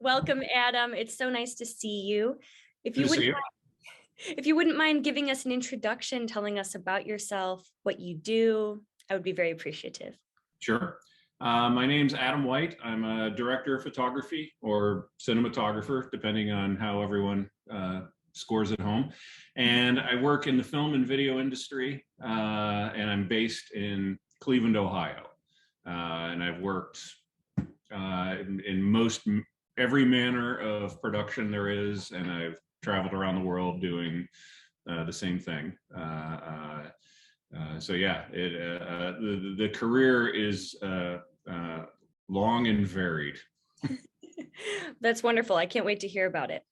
Welcome, Adam. It's so nice to see you. If Good you to see wouldn't you. if you wouldn't mind giving us an introduction, telling us about yourself, what you do, I would be very appreciative. Sure. My name's Adam White. I'm a director of photography or cinematographer, depending on how everyone scores at home. And I work in the film and video industry, and I'm based in Cleveland, Ohio. And I've worked in every manner of production there is, and I've traveled around the world doing the same thing. So yeah, the career is long and varied. That's wonderful. I can't wait to hear about it.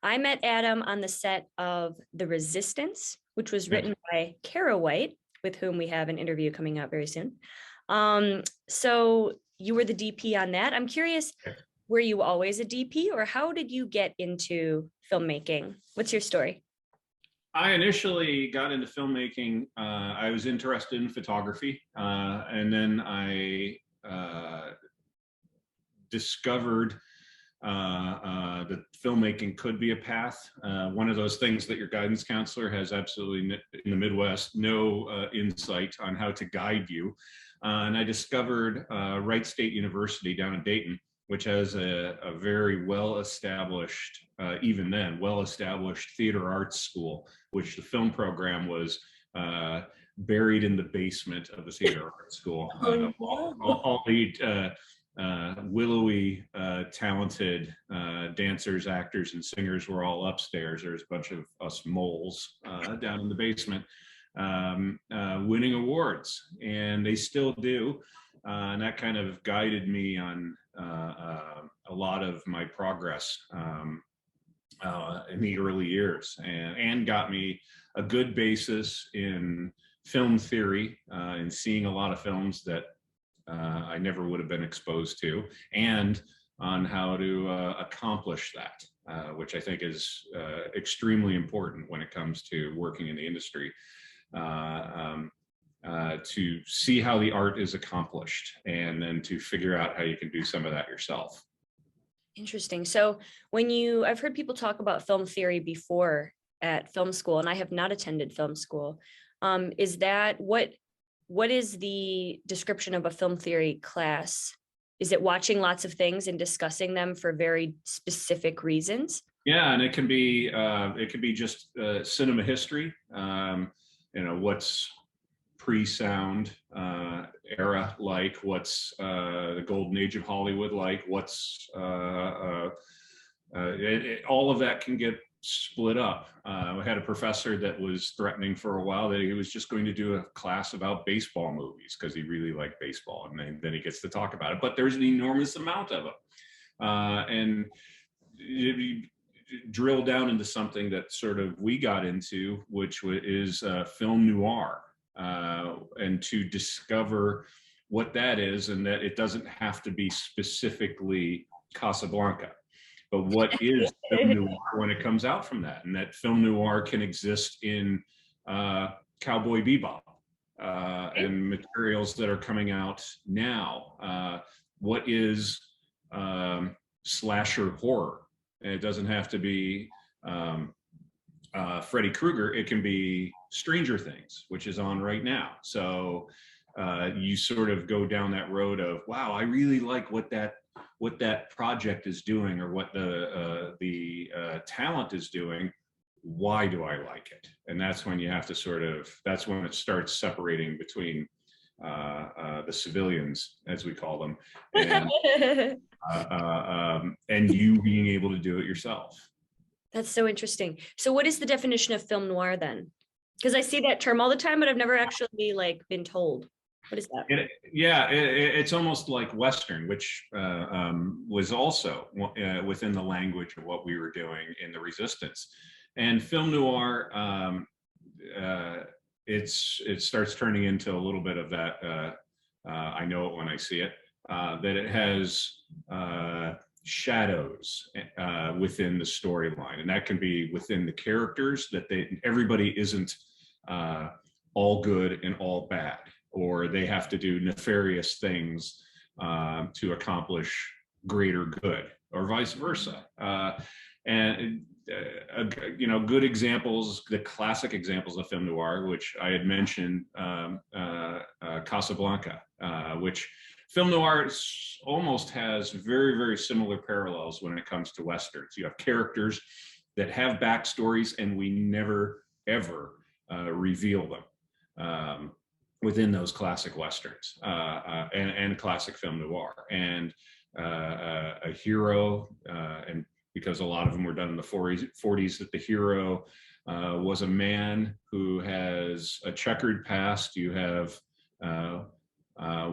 I met Adam on the set of The Resistance, which was written by Kara White, with whom we have an interview coming out very soon. So you were the DP on that. I'm curious, were you always a DP, or how did you get into filmmaking? What's your story? I initially got into filmmaking. I was interested in photography, and then I discovered that filmmaking could be a path. One of those things that your guidance counselor has absolutely, in the Midwest, no insight on how to guide you. And I discovered Wright State University down in Dayton, which has a very well-established, even then, well-established theater arts school, which the film program was buried in the basement of the theater arts school. All the willowy, talented dancers, actors, and singers were all upstairs. There's a bunch of us moles down in the basement winning awards, and they still do. And that kind of guided me on a lot of my progress in the early years, and got me a good basis in film theory and seeing a lot of films that I never would have been exposed to, and on how to accomplish that, which I think is extremely important when it comes to working in the industry. To see how the art is accomplished, and then to figure out how you can do some of that yourself. Interesting. So I've heard people talk about film theory before at film school, and I have not attended film school. Is that what is the description of a film theory class? Is it watching lots of things and discussing them for very specific reasons? Yeah, and it can be just cinema history. What's pre-sound era like, what's the golden age of Hollywood like, what's all of that can get split up. I had a professor that was threatening for a while that he was just going to do a class about baseball movies because he really liked baseball, and then he gets to talk about it, but there's an enormous amount of them. And you drill down into something that sort of we got into, which is film noir. And to discover what that is, and that it doesn't have to be specifically Casablanca, but what is film noir when it comes out from that, and that film noir can exist in Cowboy Bebop and materials that are coming out now. What is slasher horror? And it doesn't have to be Freddy Krueger. It can be Stranger Things, which is on right now. So you sort of go down that road of, wow, I really like what that project is doing, or what the talent is doing. Why do I like it? And that's when you have to that's when it starts separating between the civilians, as we call them, and you being able to do it yourself. That's so interesting. So what is the definition of film noir then? Because I see that term all the time, but I've never actually been told. What is that? It's almost like Western, which was also within the language of what we were doing in The Resistance. And film noir, it starts turning into a little bit of that. I know it when I see it. That it has shadows within the storyline, and that can be within the characters, that everybody isn't all good and all bad, or they have to do nefarious things to accomplish greater good. or vice versa. And good examples, the classic examples of film noir, which I had mentioned, Casablanca, which film noir almost has very, very similar parallels when it comes to Westerns. You have characters that have backstories, and we never, ever reveal them within those classic Westerns and classic film noir. And a hero, and because a lot of them were done in the 40s, that the hero was a man who has a checkered past. You have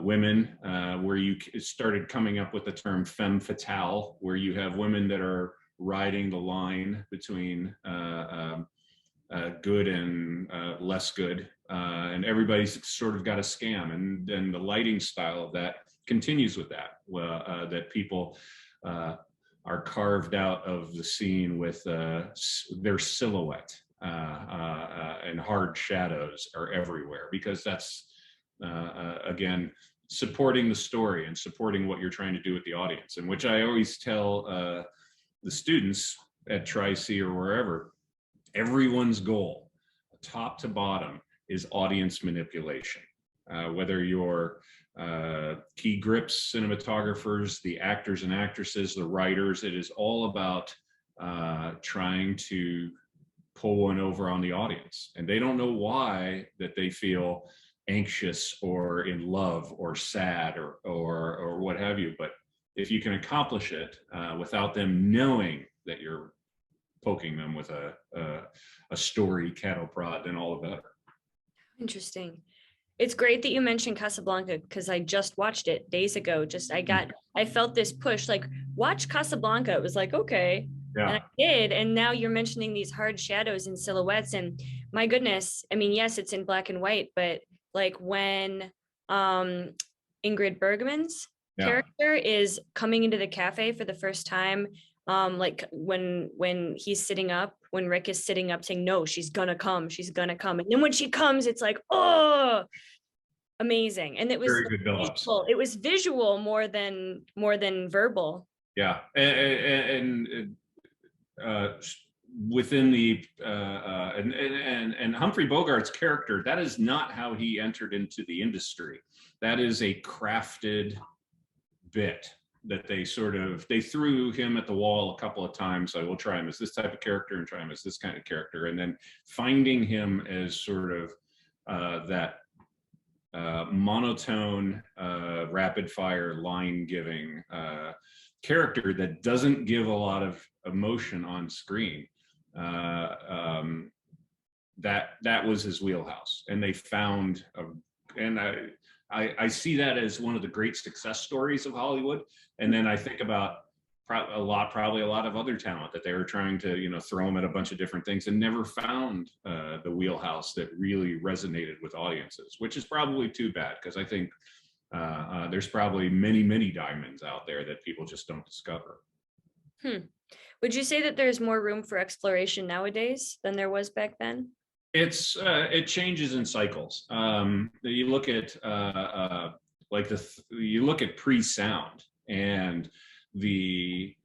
women, where you started coming up with the term femme fatale, where you have women that are riding the line between good and less good, and everybody's sort of got a scam, and the lighting style of that continues with that, that people are carved out of the scene with their silhouette, and hard shadows are everywhere, because that's again supporting the story and supporting what you're trying to do with the audience, and which I always tell the students at Tri-C or wherever, everyone's goal, top to bottom, is audience manipulation. Whether you're key grips cinematographers, the actors and actresses, the writers, it is all about trying to pull one over on the audience. And they don't know why that they feel anxious or in love or sad or what have you. But if you can accomplish it without them knowing that you're poking them with a story cattle prod, then all the better. Interesting. It's great that you mentioned Casablanca, because I just watched it days ago. I felt this push, like, watch Casablanca. It was like, okay. Yeah. And I did. And now you're mentioning these hard shadows and silhouettes. And my goodness, I mean, yes, it's in black and white, but like when Ingrid Bergman's character is coming into the cafe for the first time, like when he's sitting up, when Rick is sitting up saying, no, she's gonna come. And then when she comes, it's like, oh, amazing. And it was very good build-ups. It was visual more than verbal. Yeah. And within the and Humphrey Bogart's character, that is not how he entered into the industry. That is a crafted bit that they threw him at the wall a couple of times. So we'll try him as this type of character and try him as this kind of character, and then finding him as sort of that monotone, rapid fire line giving character that doesn't give a lot of emotion on screen. That was his wheelhouse, and they found I see that as one of the great success stories of Hollywood. And then I think about probably a lot of other talent that they were trying to, throw them at a bunch of different things and never found the wheelhouse that really resonated with audiences, which is probably too bad, because I think there's probably many, many diamonds out there that people just don't discover. Would you say that there's more room for exploration nowadays than there was back then? It changes in cycles. You look at you look at pre-sound, and the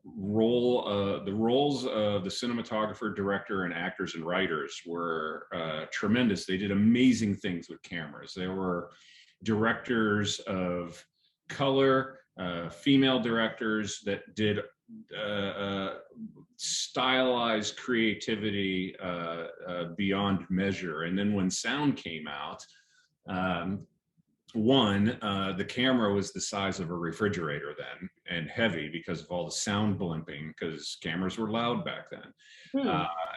roles of the cinematographer, director, and actors and writers were tremendous. They did amazing things with cameras. There were directors of color, female directors that did stylized creativity beyond measure. And then when sound came out, the camera was the size of a refrigerator then, and heavy because of all the sound blimping, because cameras were loud back then.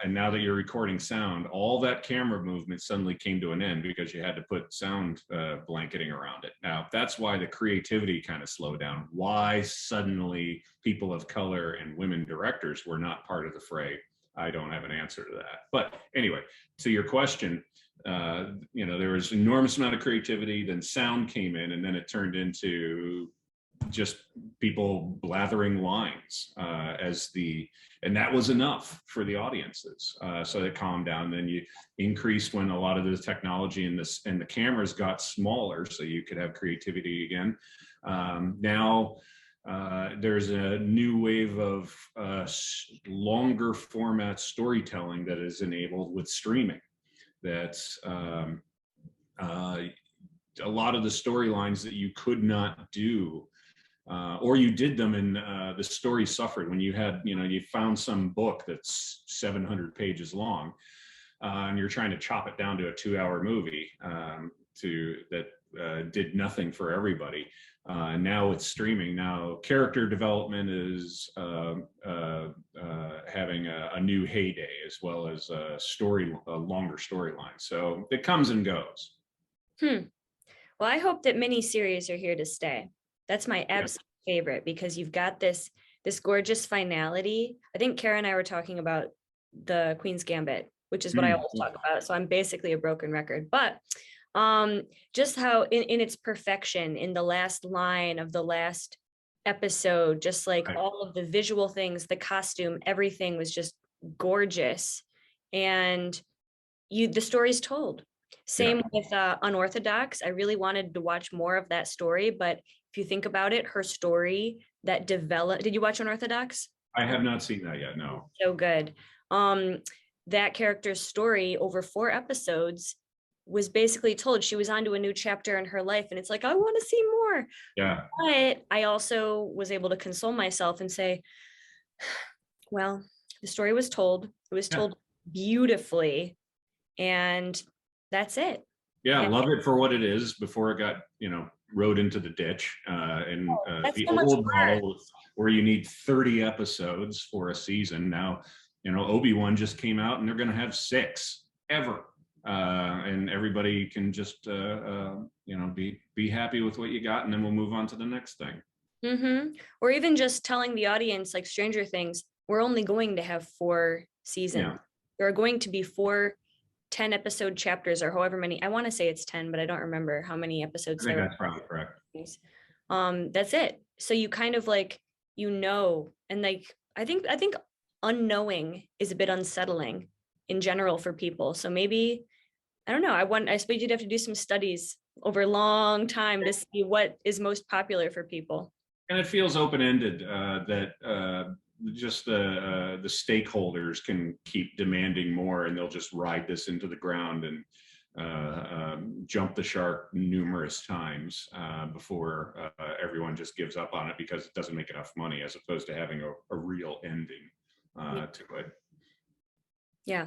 And now that you're recording sound, all that camera movement suddenly came to an end because you had to put sound blanketing around it. Now, that's why the creativity kind of slowed down. Why suddenly people of color and women directors were not part of the fray, I don't have an answer to that. But anyway, to your question, there was enormous amount of creativity, then sound came in, and then it turned into just people blathering lines and that was enough for the audiences. So it calmed down. Then you increased when a lot of the technology and the cameras got smaller, so you could have creativity again. Now there's a new wave of longer format storytelling that is enabled with streaming. That's a lot of the storylines that you could not do, or you did them and the story suffered when you had, you found some book that's 700 pages long, and you're trying to chop it down to a 2-hour movie that did nothing for everybody. Now with streaming, now character development is having a new heyday, as well as a longer storyline. So it comes and goes. Well, I hope that miniseries are here to stay. That's my absolute favorite, because you've got this gorgeous finality. I think Kara and I were talking about the Queen's Gambit, which is what I always talk about. So I'm basically a broken record, but just how in its perfection, in the last line of the last episode, just like all of the visual things, the costume, everything was just gorgeous. And the story's told. Same with Unorthodox. I really wanted to watch more of that story, but if you think about it, her story that developed. Did you watch Unorthodox? I have not seen that yet. No. So good. That character's story over 4 episodes was basically told. She was onto a new chapter in her life, and it's like, I want to see more. Yeah. But I also was able to console myself and say, well, the story was told. It was told beautifully, and that's it. Yeah, love it for what it is before it got, rode into the ditch. And the old model where you need 30 episodes for a season. Now, Obi-Wan just came out, and they're going to have 6 ever. And everybody can just, be happy with what you got, and then we'll move on to the next thing. Or even just telling the audience, like Stranger Things, we're only going to have 4 seasons. Yeah. There are going to be 4 10-episode chapters, or however many. I want to say it's 10, but I don't remember how many episodes. I think that's probably correct. That's it. So you kind of like, and like, I think unknowing is a bit unsettling in general for people. So maybe, I don't know. I suppose you'd have to do some studies over a long time to see what is most popular for people. And it feels open-ended, that just the stakeholders can keep demanding more, and they'll just ride this into the ground and jump the shark numerous times before everyone just gives up on it because it doesn't make enough money, as opposed to having a real ending to it. Yeah.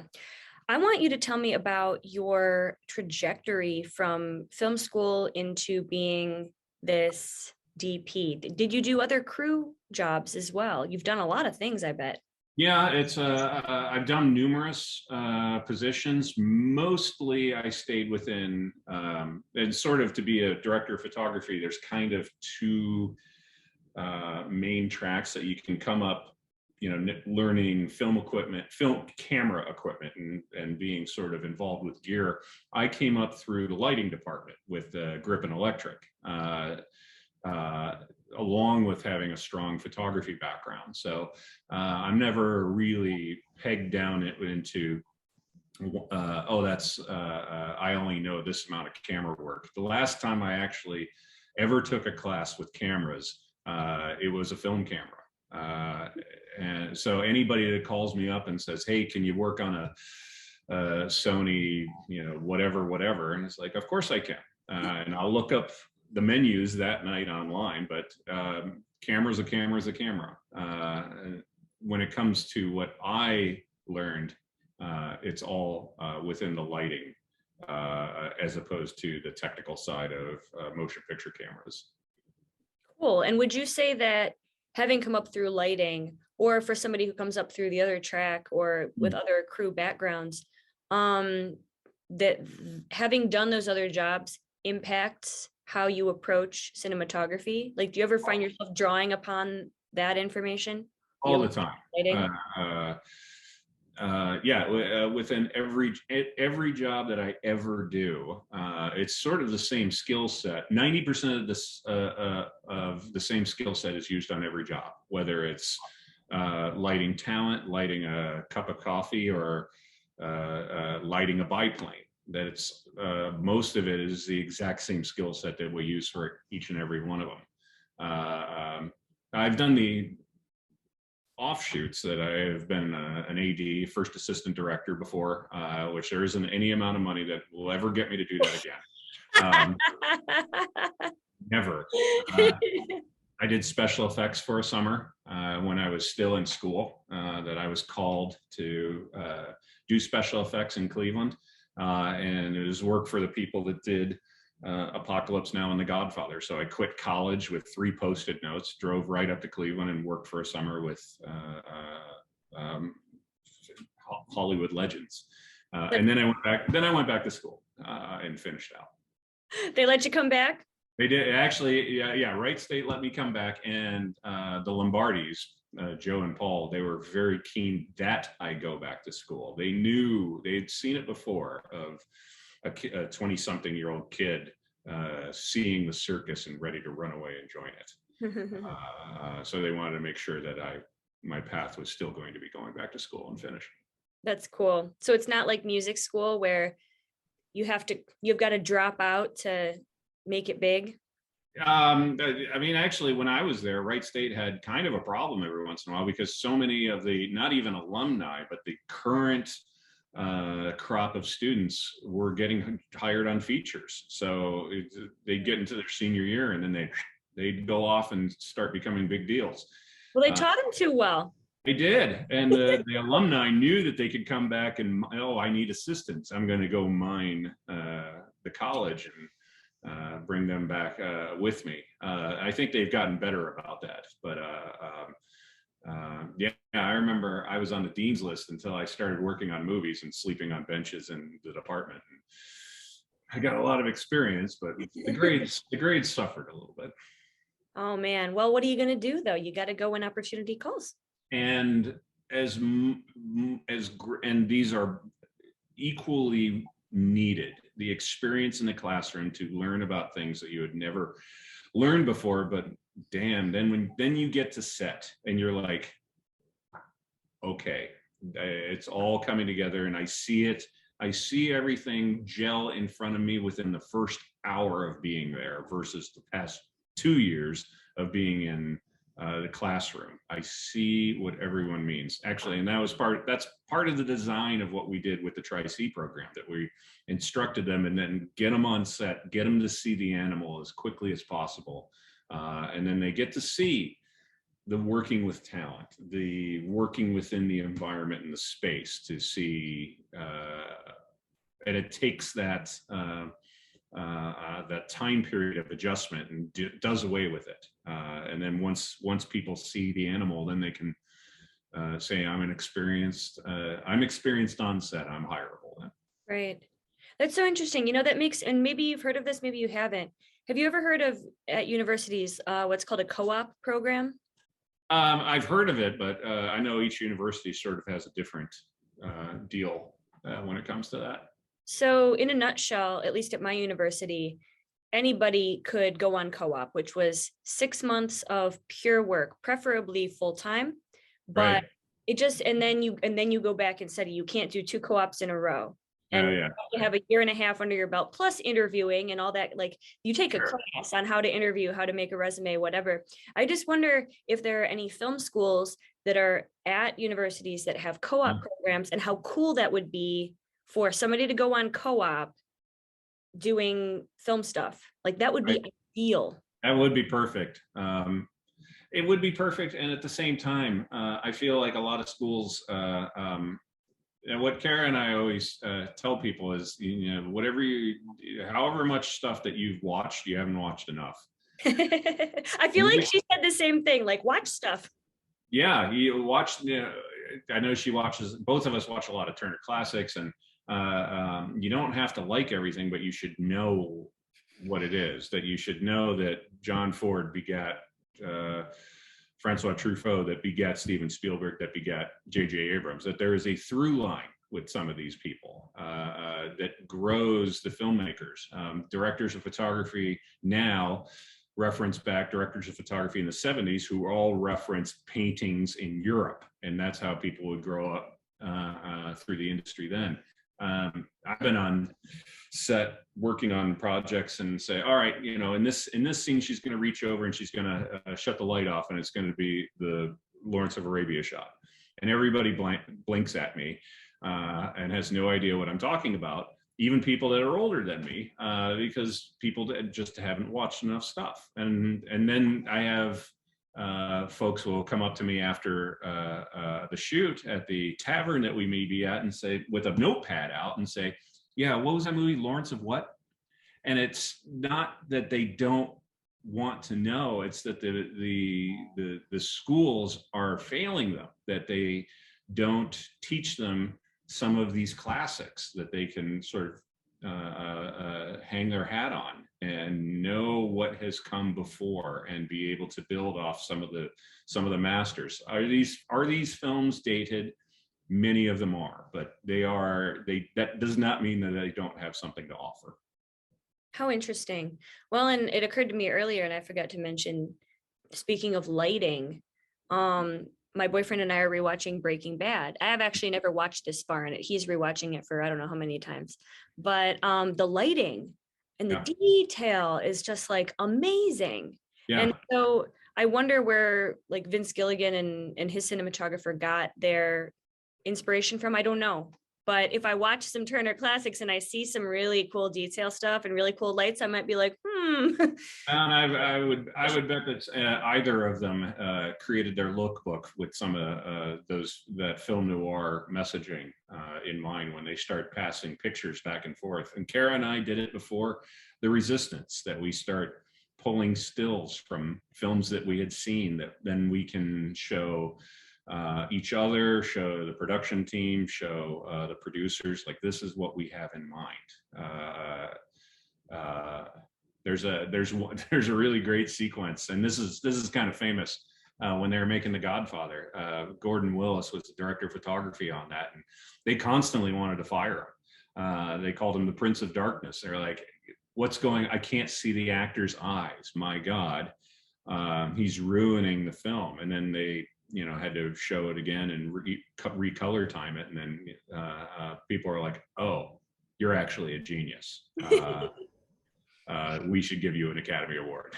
I want you to tell me about your trajectory from film school into being this DP. Did you do other crew jobs as well? You've done a lot of things, I bet. Yeah, it's I've done numerous positions. Mostly I stayed within, and sort of to be a director of photography, there's kind of 2 main tracks that you can come up, learning film camera equipment, and being sort of involved with gear. I came up through the lighting department with Grip and Electric, along with having a strong photography background. So I'm never really pegged down into, I only know this amount of camera work. The last time I actually ever took a class with cameras, it was a film camera. And so anybody that calls me up and says, hey, can you work on a Sony, whatever, and it's like, of course I can. And I'll look up the menus that night online, but camera's a camera. When it comes to what I learned, it's all within the lighting, as opposed to the technical side of motion picture cameras. Cool. And would you say that having come up through lighting, or for somebody who comes up through the other track or with other crew backgrounds, that having done those other jobs impacts how you approach cinematography? Like, do you ever find yourself drawing upon that information? All the time. Within every job that I ever do, it's sort of the same skill set. 90% of this of the same skill set is used on every job, whether it's lighting talent, lighting a cup of coffee, or lighting a biplane. That it's most of it is the exact same skill set that we use for each and every one of them. I've done the offshoots that I have been an AD, first assistant director before, which there isn't any amount of money that will ever get me to do that again. Never. I did special effects for a summer when I was still in school, that I was called to do special effects in Cleveland. And it was work for the people that did Apocalypse Now and The Godfather. So I quit college with 3 Post-it notes, drove right up to Cleveland and worked for a summer with Hollywood legends. And then I went back. Then I went back to school and finished out. They let you come back? They did actually. Yeah. Wright State let me come back, and the Lombardis, Joe and Paul, they were very keen that I go back to school. They knew they'd seen it before of a 20-something-year-old kid seeing the circus and ready to run away and join it. So they wanted to make sure that my path was still going to be going back to school and finish. That's cool. So it's not like music school where you've got to drop out to make it big. I mean, actually, when I was there, Wright State had kind of a problem every once in a while because so many of the, not even alumni, but the current crop of students were getting hired on features. So they'd get into their senior year and then they'd go off and start becoming big deals. Well, they taught them too well. They did. And the alumni knew that they could come back and, oh, I need assistants. I'm going to go mine the college and bring them back with me. I think they've gotten better about that. But yeah, I remember I was on the dean's list until I started working on movies and sleeping on benches in the department. And I got a lot of experience, but the grades suffered a little bit. Oh man. Well, what are you going to do though? You got to go when opportunity calls. And and these are equally needed. The experience in the classroom to learn about things that you had never learned before, but damn, then you get to set and you're like, okay, it's all coming together and I see it. I see everything gel in front of me within the first hour of being there versus the past 2 years of being in the classroom. I see what everyone means actually, and that's part of the design of what we did with the Tri-C program, that we instructed them and then get them on set, get them to see the animal as quickly as possible, and then they get to see the working with talent, the working within the environment and the space to see, and it takes that that time period of adjustment and does away with it. And then once people see the animal, then they can say, I'm experienced on set, I'm hireable then. Right. That's so interesting. You know, that makes, and maybe you've heard of this, maybe you haven't. Have you ever heard of at universities what's called a co-op program? I've heard of it, but I know each university sort of has a different deal when it comes to that. So in a nutshell, at least at my university, anybody could go on co-op, which was 6 months of pure work, preferably full-time, but Right. it just, and then you go back and study. You can't do 2 co-ops in a row. And Yeah. you have a year and a half under your belt, plus interviewing and all that. Like you take a class on how to interview, how to make a resume, whatever. I just wonder if there are any film schools that are at universities that have co-op programs, and how cool that would be for somebody to go on co-op doing film stuff. Like that would be ideal. That would be perfect. It would be perfect. And at the same time, I feel like a lot of schools, and what Kara and I always tell people is, however much stuff that you've watched, you haven't watched enough. I feel like she said the same thing, like watch stuff. Yeah, you watch, I know she watches, both of us watch a lot of Turner Classics, and you don't have to like everything, but you should know what it is, that you should know that John Ford begat Francois Truffaut, that begat Steven Spielberg, that begat J.J. Abrams, that there is a through line with some of these people that grows the filmmakers. Directors of photography now reference back directors of photography in the 70s who all referenced paintings in Europe. And that's how people would grow up through the industry then. I've been on set working on projects and say, all right, you know, in this scene, she's going to reach over and she's going to shut the light off, and it's going to be the Lawrence of Arabia shot, and everybody blinks at me and has no idea what I'm talking about. Even people that are older than me, because people that just haven't watched enough stuff. And then I have folks will come up to me after the shoot at the tavern that we may be at and say, with a notepad out, and say, yeah, what was that movie, Lawrence of what? And it's not that they don't want to know, it's that the schools are failing them, that they don't teach them some of these classics that they can sort of hang their hat on and know what has come before and be able to build off some of the masters. Are these films dated? Many of them are, but that does not mean that they don't have something to offer. How interesting. Well, and it occurred to me earlier, and I forgot to mention, speaking of lighting, my boyfriend and I are rewatching Breaking Bad. I have actually never watched this far in it. He's rewatching it for I don't know how many times, but the lighting and the detail is just like amazing. Yeah. And so I wonder where like Vince Gilligan and his cinematographer got their inspiration from. I don't know. But if I watch some Turner Classics and I see some really cool detail stuff and really cool lights, I might be like, And I would bet that either of them created their lookbook with some of that film noir messaging in mind when they start passing pictures back and forth. And Kara and I did it before The Resistance, that we start pulling stills from films that we had seen that then we can show each other, show the production team, show the producers, like, this is what we have in mind. There's a really great sequence, and this is kind of famous. When they were making The Godfather, Gordon Willis was the director of photography on that, and they constantly wanted to fire him. They called him the Prince of Darkness. They're like, what's going, I can't see the actor's eyes, my God, he's ruining the film. And then they had to show it again and recolor time it, and then people are like, oh, you're actually a genius. We should give you an Academy Award.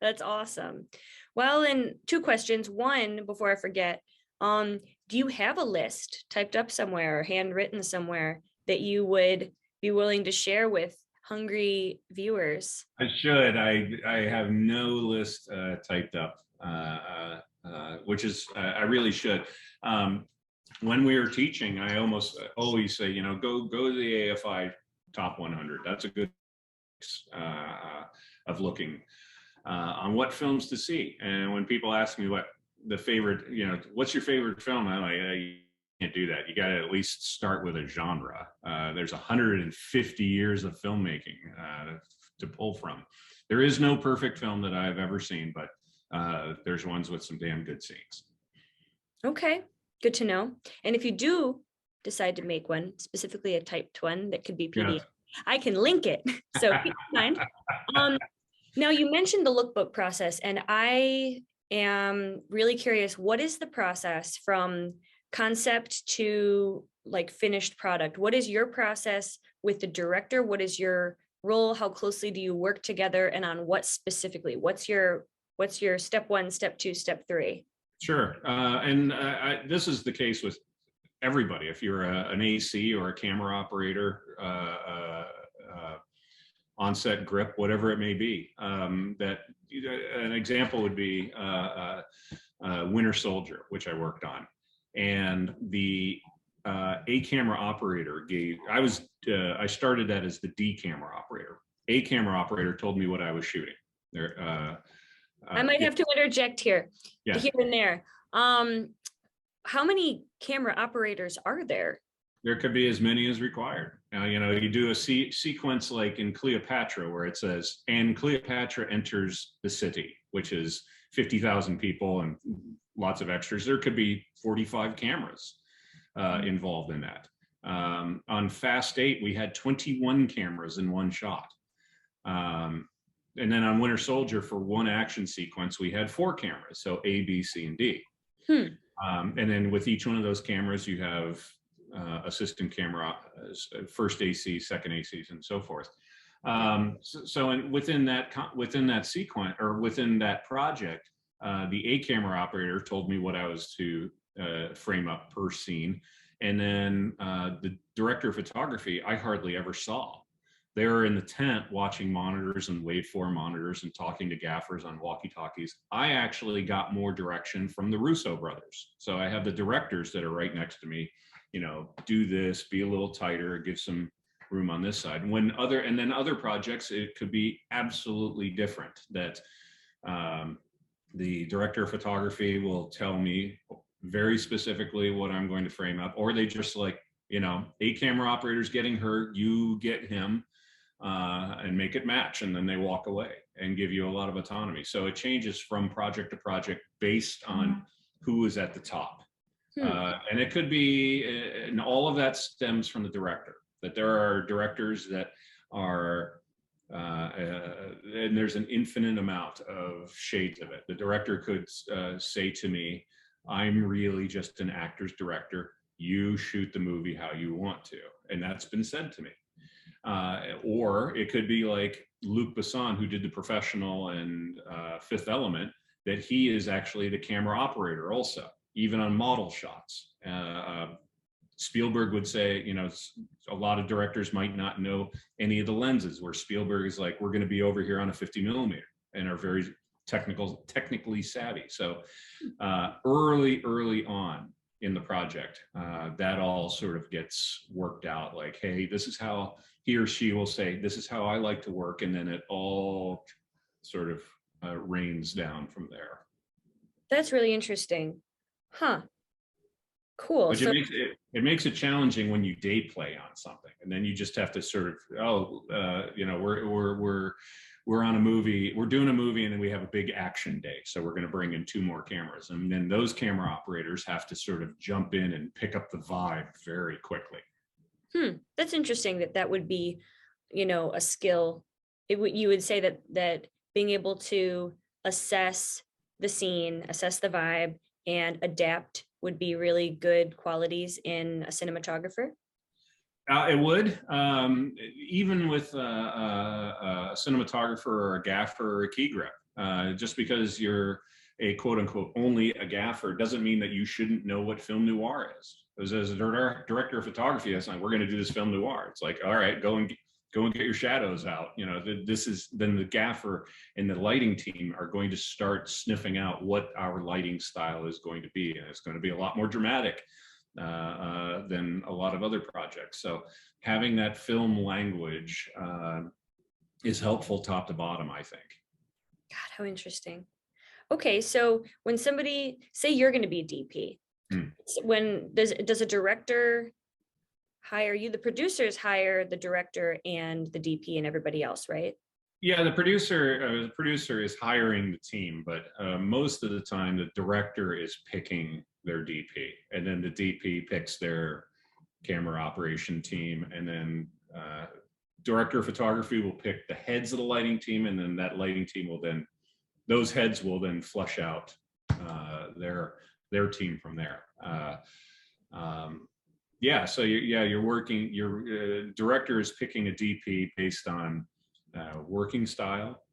That's awesome. Well, and two questions. One, before I forget, do you have a list typed up somewhere or handwritten somewhere that you would be willing to share with hungry viewers? I should. I have no list typed up, which is, I really should. When we are teaching, I almost always say, go to the AFI Top 100. That's a good of looking on what films to see. And when people ask me what the favorite, what's your favorite film, I'm like, you can't do that. You got to at least start with a genre. There's 150 years of filmmaking to pull from. There is no perfect film that I've ever seen, but there's ones with some damn good scenes. Okay, good to know. And if you do decide to make one, specifically a typed one that could be PDF, I can link it. So keep in mind. Now, you mentioned the lookbook process, and I am really curious, what is the process from concept to like finished product? What is your process with the director? What is your role? How closely do you work together, and on what specifically? What's your step one, step two, step three? Sure. And this is the case with everybody. If you're an AC or a camera operator, on-set grip, whatever it may be, that an example would be Winter Soldier, which I worked on. And the A camera operator I started that as the D camera operator. A camera operator told me what I was shooting. I might have to interject here, here and there. How many camera operators are there? There could be as many as required. You do a sequence like in Cleopatra where it says, and Cleopatra enters the city, which is 50,000 people and lots of extras. There could be 45 cameras involved in that. On Fast 8, we had 21 cameras in one shot. And then on Winter Soldier, for one action sequence, we had 4 cameras, so A, B, C, and D. And then with each one of those cameras, you have assistant camera, first AC, second ACs, and so forth. Within that sequence, or within that project, the A camera operator told me what I was to frame up per scene. And then the director of photography, I hardly ever saw. They were in the tent watching monitors and waveform monitors and talking to gaffers on walkie-talkies. I actually got more direction from the Russo brothers. So I have the directors that are right next to me, you know, do this, be a little tighter, give some room on this side. And then other projects, it could be absolutely different, that the director of photography will tell me very specifically what I'm going to frame up, or they just like, you know, A camera operator's getting hurt, you get him, and make it match, and then they walk away and give you a lot of autonomy. So it changes from project to project based on who is at the top. And it could be, and all of that stems from the director, that there are directors that are, and there's an infinite amount of shades of it. The director could say to me, I'm really just an actor's director. You shoot the movie how you want to. And that's been said to me. Or it could be like Luc Besson, who did The Professional and Fifth Element, that he is actually the camera operator also, even on model shots. Spielberg would say, you know, a lot of directors might not know any of the lenses, where Spielberg is like, we're going to be over here on a 50 millimeter, and are very technically savvy. So early on in the project, that all sort of gets worked out, like, hey, this is how he or she will say, this is how I like to work. And then it all sort of rains down from there. That's really interesting. Huh. Cool. Which So it makes it challenging when you day play on something, and then you just have to sort of, you know, we're on a movie, we're doing a movie, and then we have a big action day, so we're going to bring in 2 more cameras, and then those camera operators have to sort of jump in and pick up the vibe very quickly. That's interesting that would be, you know, a skill. You would say that being able to assess the scene, assess the vibe, and adapt would be really good qualities in a cinematographer? It would, even with a cinematographer or a gaffer or a key grip. Just because you're a quote unquote only a gaffer doesn't mean that you shouldn't know what film noir is. As a director of photography, it's like, we're going to do this film noir. It's like, all right, go and get your shadows out. You know, then the gaffer and the lighting team are going to start sniffing out what our lighting style is going to be. And it's going to be a lot more dramatic than a lot of other projects. So having that film language is helpful top to bottom, I think. God, how interesting. Okay, so when somebody, say you're going to be a DP, when does a director hire you? The producers hire the director and the DP and everybody else, right? Yeah, the producer is hiring the team, but most of the time the director is picking their DP, and then the DP picks their camera operation team, and then director of photography will pick the heads of the lighting team, and then that lighting team will then, those heads will then flush out their team from there. Yeah, so you're working, your director is picking a DP based on working style.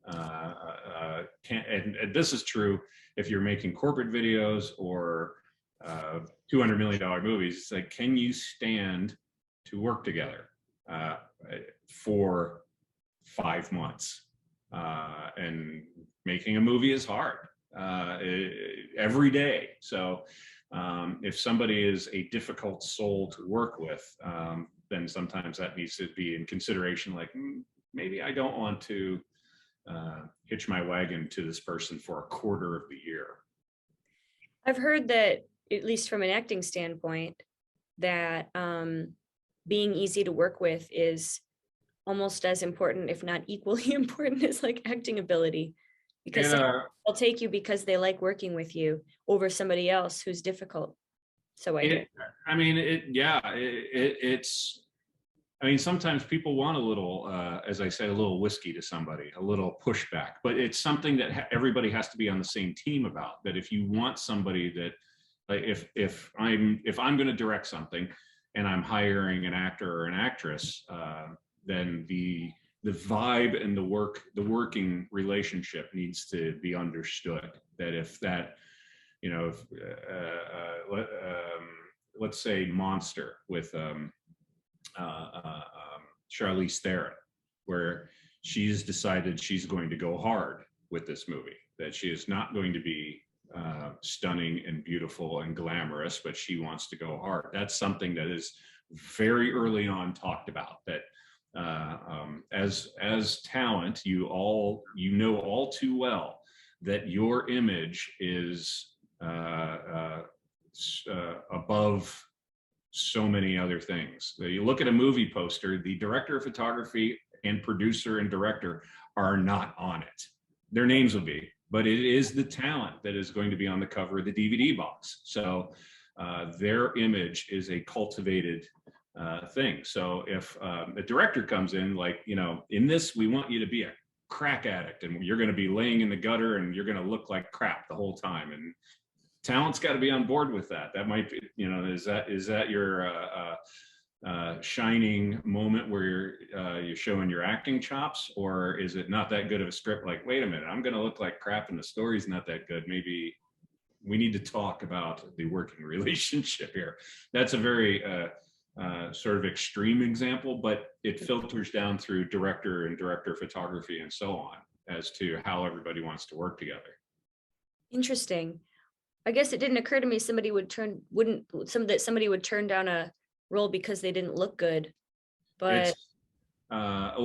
And this is true if you're making corporate videos or $200 million movies. It's like, can you stand to work together for 5 months? And making a movie is hard every day. So if somebody is a difficult soul to work with, then sometimes that needs to be in consideration, like, maybe I don't want to hitch my wagon to this person for a quarter of the year. I've heard that, at least from an acting standpoint, that being easy to work with is almost as important, if not equally important, as like acting ability, because they'll take you because they like working with you over somebody else who's difficult. So it's, I mean, sometimes people want a little, as I said, a little whiskey to somebody, a little pushback, but it's something that everybody has to be on the same team about. That if you want somebody that, like, if I'm going to direct something, and I'm hiring an actor or an actress, then the vibe and the working relationship needs to be understood. That if that, you know, if, let's say Monster with Charlize Theron, where she's decided she's going to go hard with this movie, that she is not going to be stunning and beautiful and glamorous, but she wants to go hard. That's something that is very early on talked about, that as talent, you know all too well that your image is above so many other things. You look at a movie poster, the director of photography and producer and director are not on it. Their names will be, but it is the talent that is going to be on the cover of the DVD box. So their image is a cultivated thing. So if a director comes in, like, you know, in this, we want you to be a crack addict and you're going to be laying in the gutter and you're going to look like crap the whole time. And talent's got to be on board with that. That might be, you know, is that your shining moment where you're showing your acting chops, or is it not that good of a script? Like, wait a minute, I'm going to look like crap and the story's not that good. Maybe we need to talk about the working relationship here. That's a very sort of extreme example, but it filters down through director and director of photography and so on as to how everybody wants to work together. Interesting. I guess it didn't occur to me somebody would turn down a role because they didn't look good. But are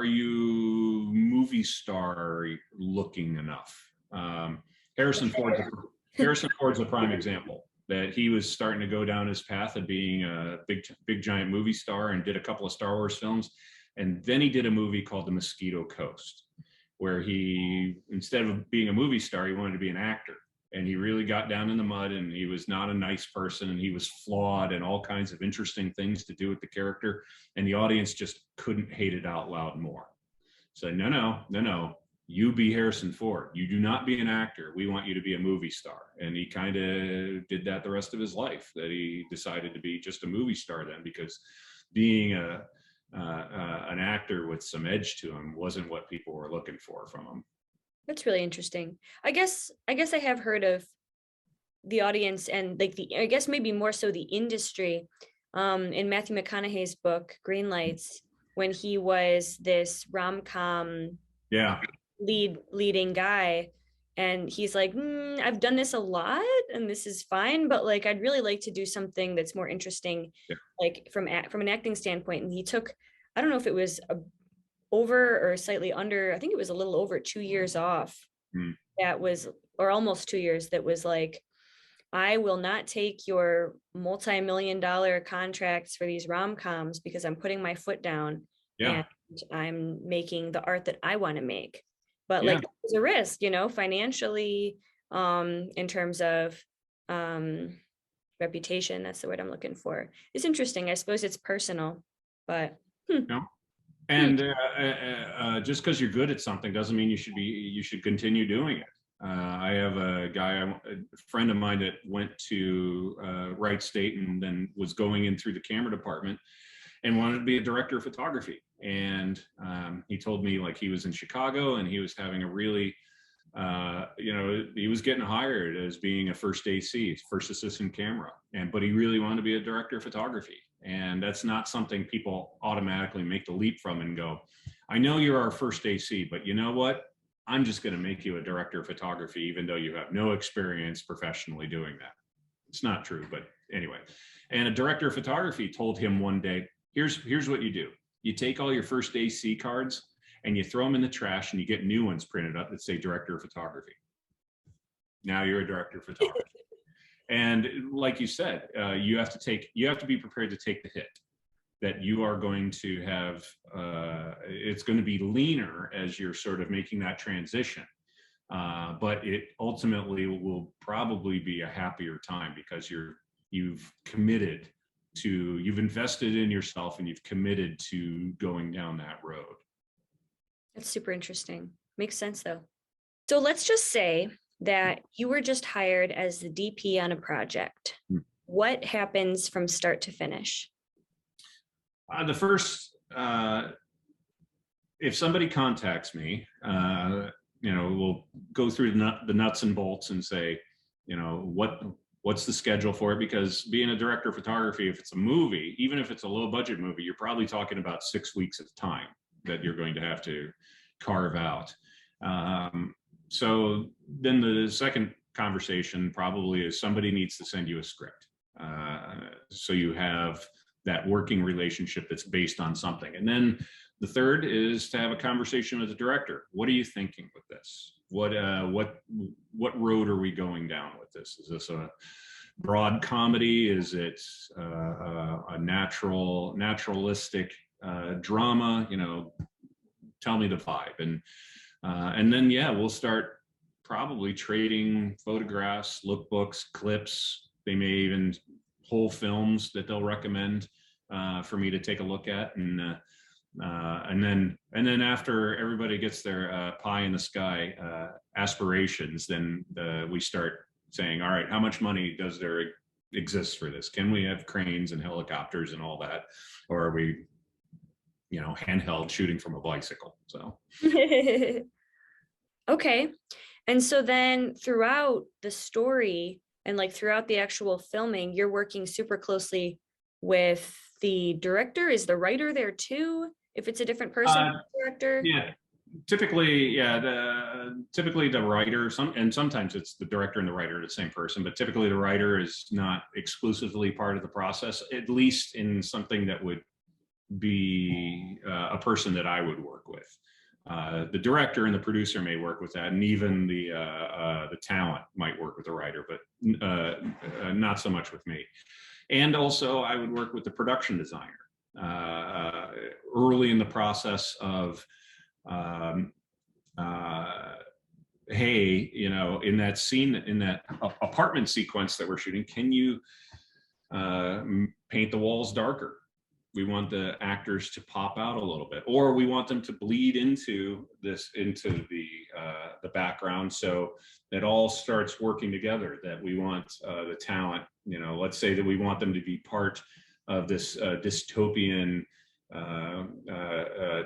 you movie star looking enough? Harrison Ford's a prime example, that he was starting to go down his path of being a big giant movie star and did a couple of Star Wars films, and then he did a movie called The Mosquito Coast, where he, instead of being a movie star, he wanted to be an actor. And he really got down in the mud, and he was not a nice person, and he was flawed and all kinds of interesting things to do with the character. And the audience just couldn't hate it out loud more. So no, you be Harrison Ford. You do not be an actor. We want you to be a movie star. And he kind of did that the rest of his life, that he decided to be just a movie star then, because being an actor with some edge to him wasn't what people were looking for from him. That's really interesting. I guess I have heard of the audience and like I guess maybe more so the industry. In Matthew McConaughey's book, Green Lights, when he was this rom-com leading guy, and he's like, I've done this a lot and this is fine, but like I'd really like to do something that's more interesting, like from an acting standpoint. And he took, I don't know if it was over or slightly under, I think it was a little over 2 years off. That was, or almost 2 years, that was like, I will not take your multi-million-dollar contracts for these rom-coms because I'm putting my foot down and I'm making the art that I want to make. But like, it was a risk, you know, financially, in terms of reputation. That's the word I'm looking for. It's interesting. I suppose it's personal, but and just because you're good at something doesn't mean you should continue doing it. I have a friend of mine that went to Wright State and then was going in through the camera department and wanted to be a director of photography. And he told me, like, he was in Chicago and he was having a really, he was getting hired as being a first assistant camera, but he really wanted to be a director of photography. And that's not something people automatically make the leap from and go, I know you're our first AC, but you know what? I'm just going to make you a director of photography, even though you have no experience professionally doing that. It's not true, but anyway. And a director of photography told him one day, here's what you do. You take all your first AC cards and you throw them in the trash and you get new ones printed up that say director of photography. Now you're a director of photography. And like you said, you have to be prepared to take the hit, that you are going to have, it's going to be leaner as you're sort of making that transition. But it ultimately will probably be a happier time because you've invested in yourself and you've committed to going down that road. That's super interesting. Makes sense though. So let's just say that you were just hired as the DP on a project. what happens from start to finish? The first, if somebody contacts me, we'll go through the nuts and bolts and say, what's the schedule for it? Because being a director of photography, if it's a movie, even if it's a low budget movie, you're probably talking about 6 weeks of time that you're going to have to carve out. So then the second conversation probably is somebody needs to send you a script. So you have that working relationship that's based on something. And then the third is to have a conversation with the director. What are you thinking with this? What road are we going down with this? Is this a broad comedy? Is it a naturalistic drama? Tell me the vibe. And then, yeah, we'll start probably trading photographs, lookbooks, clips. They may even whole films that they'll recommend for me to take a look at. And then after everybody gets their pie in the sky aspirations, then we start saying, all right, how much money does there exist for this? Can we have cranes and helicopters and all that? Or are we, handheld shooting from a bicycle? So. Okay. And so then throughout the story and like throughout the actual filming, you're working super closely with the director. Is the writer there too? If it's a different person, director? Yeah, typically the writer, and sometimes it's the director and the writer, the same person, but typically the writer is not exclusively part of the process, at least in something that would be a person that I would work with. The director and the producer may work with that, and even the talent might work with the writer, but not so much with me. And also, I would work with the production designer early in the process of, hey, in that scene, in that apartment sequence that we're shooting, can you paint the walls darker? We want the actors to pop out a little bit, or we want them to bleed into the background, so it all starts working together. That we want the talent, let's say that we want them to be part of this dystopian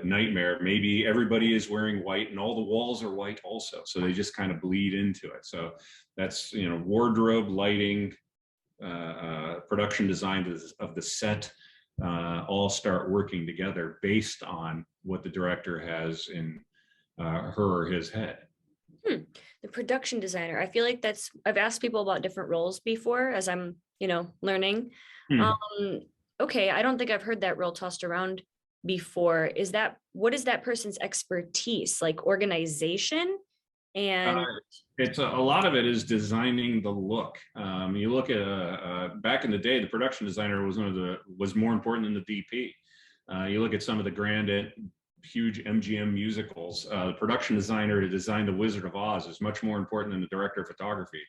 nightmare. Maybe everybody is wearing white and all the walls are white also, so they just kind of bleed into it. So that's wardrobe, lighting, production design of the set. All start working together based on what the director has in her or his head. The production designer. I feel like I've asked people about different roles before as I'm, learning. Okay, I don't think I've heard that role tossed around before. What is that person's expertise? Like organization? And it's a lot of it is designing the look. You look at back in the day, the production designer was more important than the DP. You look at some of the grand, huge MGM musicals. The production designer to design The Wizard of Oz is much more important than the director of photography.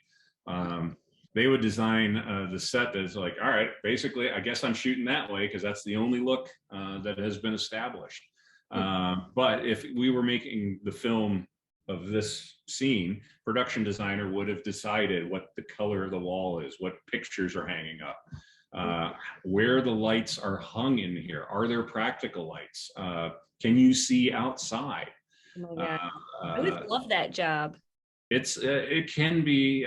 They would design the set that's like, all right, basically, I guess I'm shooting that way because that's the only look that has been established. But if we were making the film of this scene, production designer would have decided what the color of the wall is, what pictures are hanging up, where the lights are hung in here. Are there practical lights? Can you see outside? Oh my God. I would love that job. It can be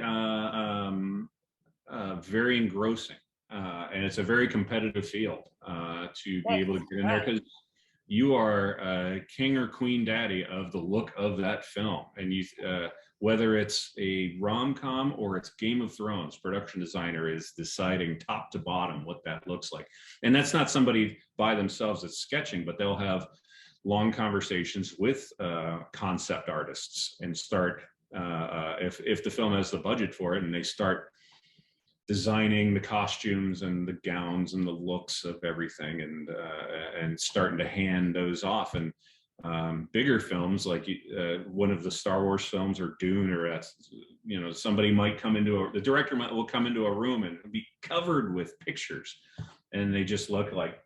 very engrossing, and it's a very competitive field to be able to get in there, because you are king or queen daddy of the look of that film. And whether it's a rom-com or it's Game of Thrones, production designer is deciding top to bottom what that looks like. And that's not somebody by themselves that's sketching, but they'll have long conversations with concept artists and start, if the film has the budget for it, and they start designing the costumes and the gowns and the looks of everything, and starting to hand those off. And bigger films like one of the Star Wars films or Dune, or somebody might come the director will come into a room and be covered with pictures, and they just look like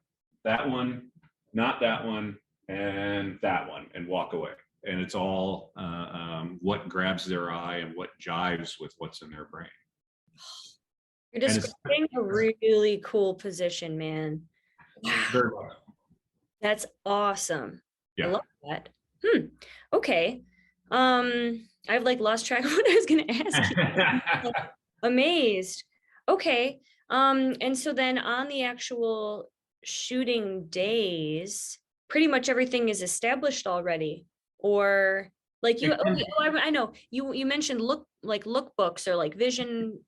that one, not that one, and that one, and walk away. And it's all what grabs their eye and what jives with what's in their brain. You're And it's describing a really cool position, man. Wow, very much. that's awesome. I Yeah. love that. Okay. I've like lost track of what I was gonna ask you. Like, amazed. Okay. And so then on the actual shooting days, pretty much everything is established already, or like you, It can, okay, oh, I know you mentioned lookbooks or like vision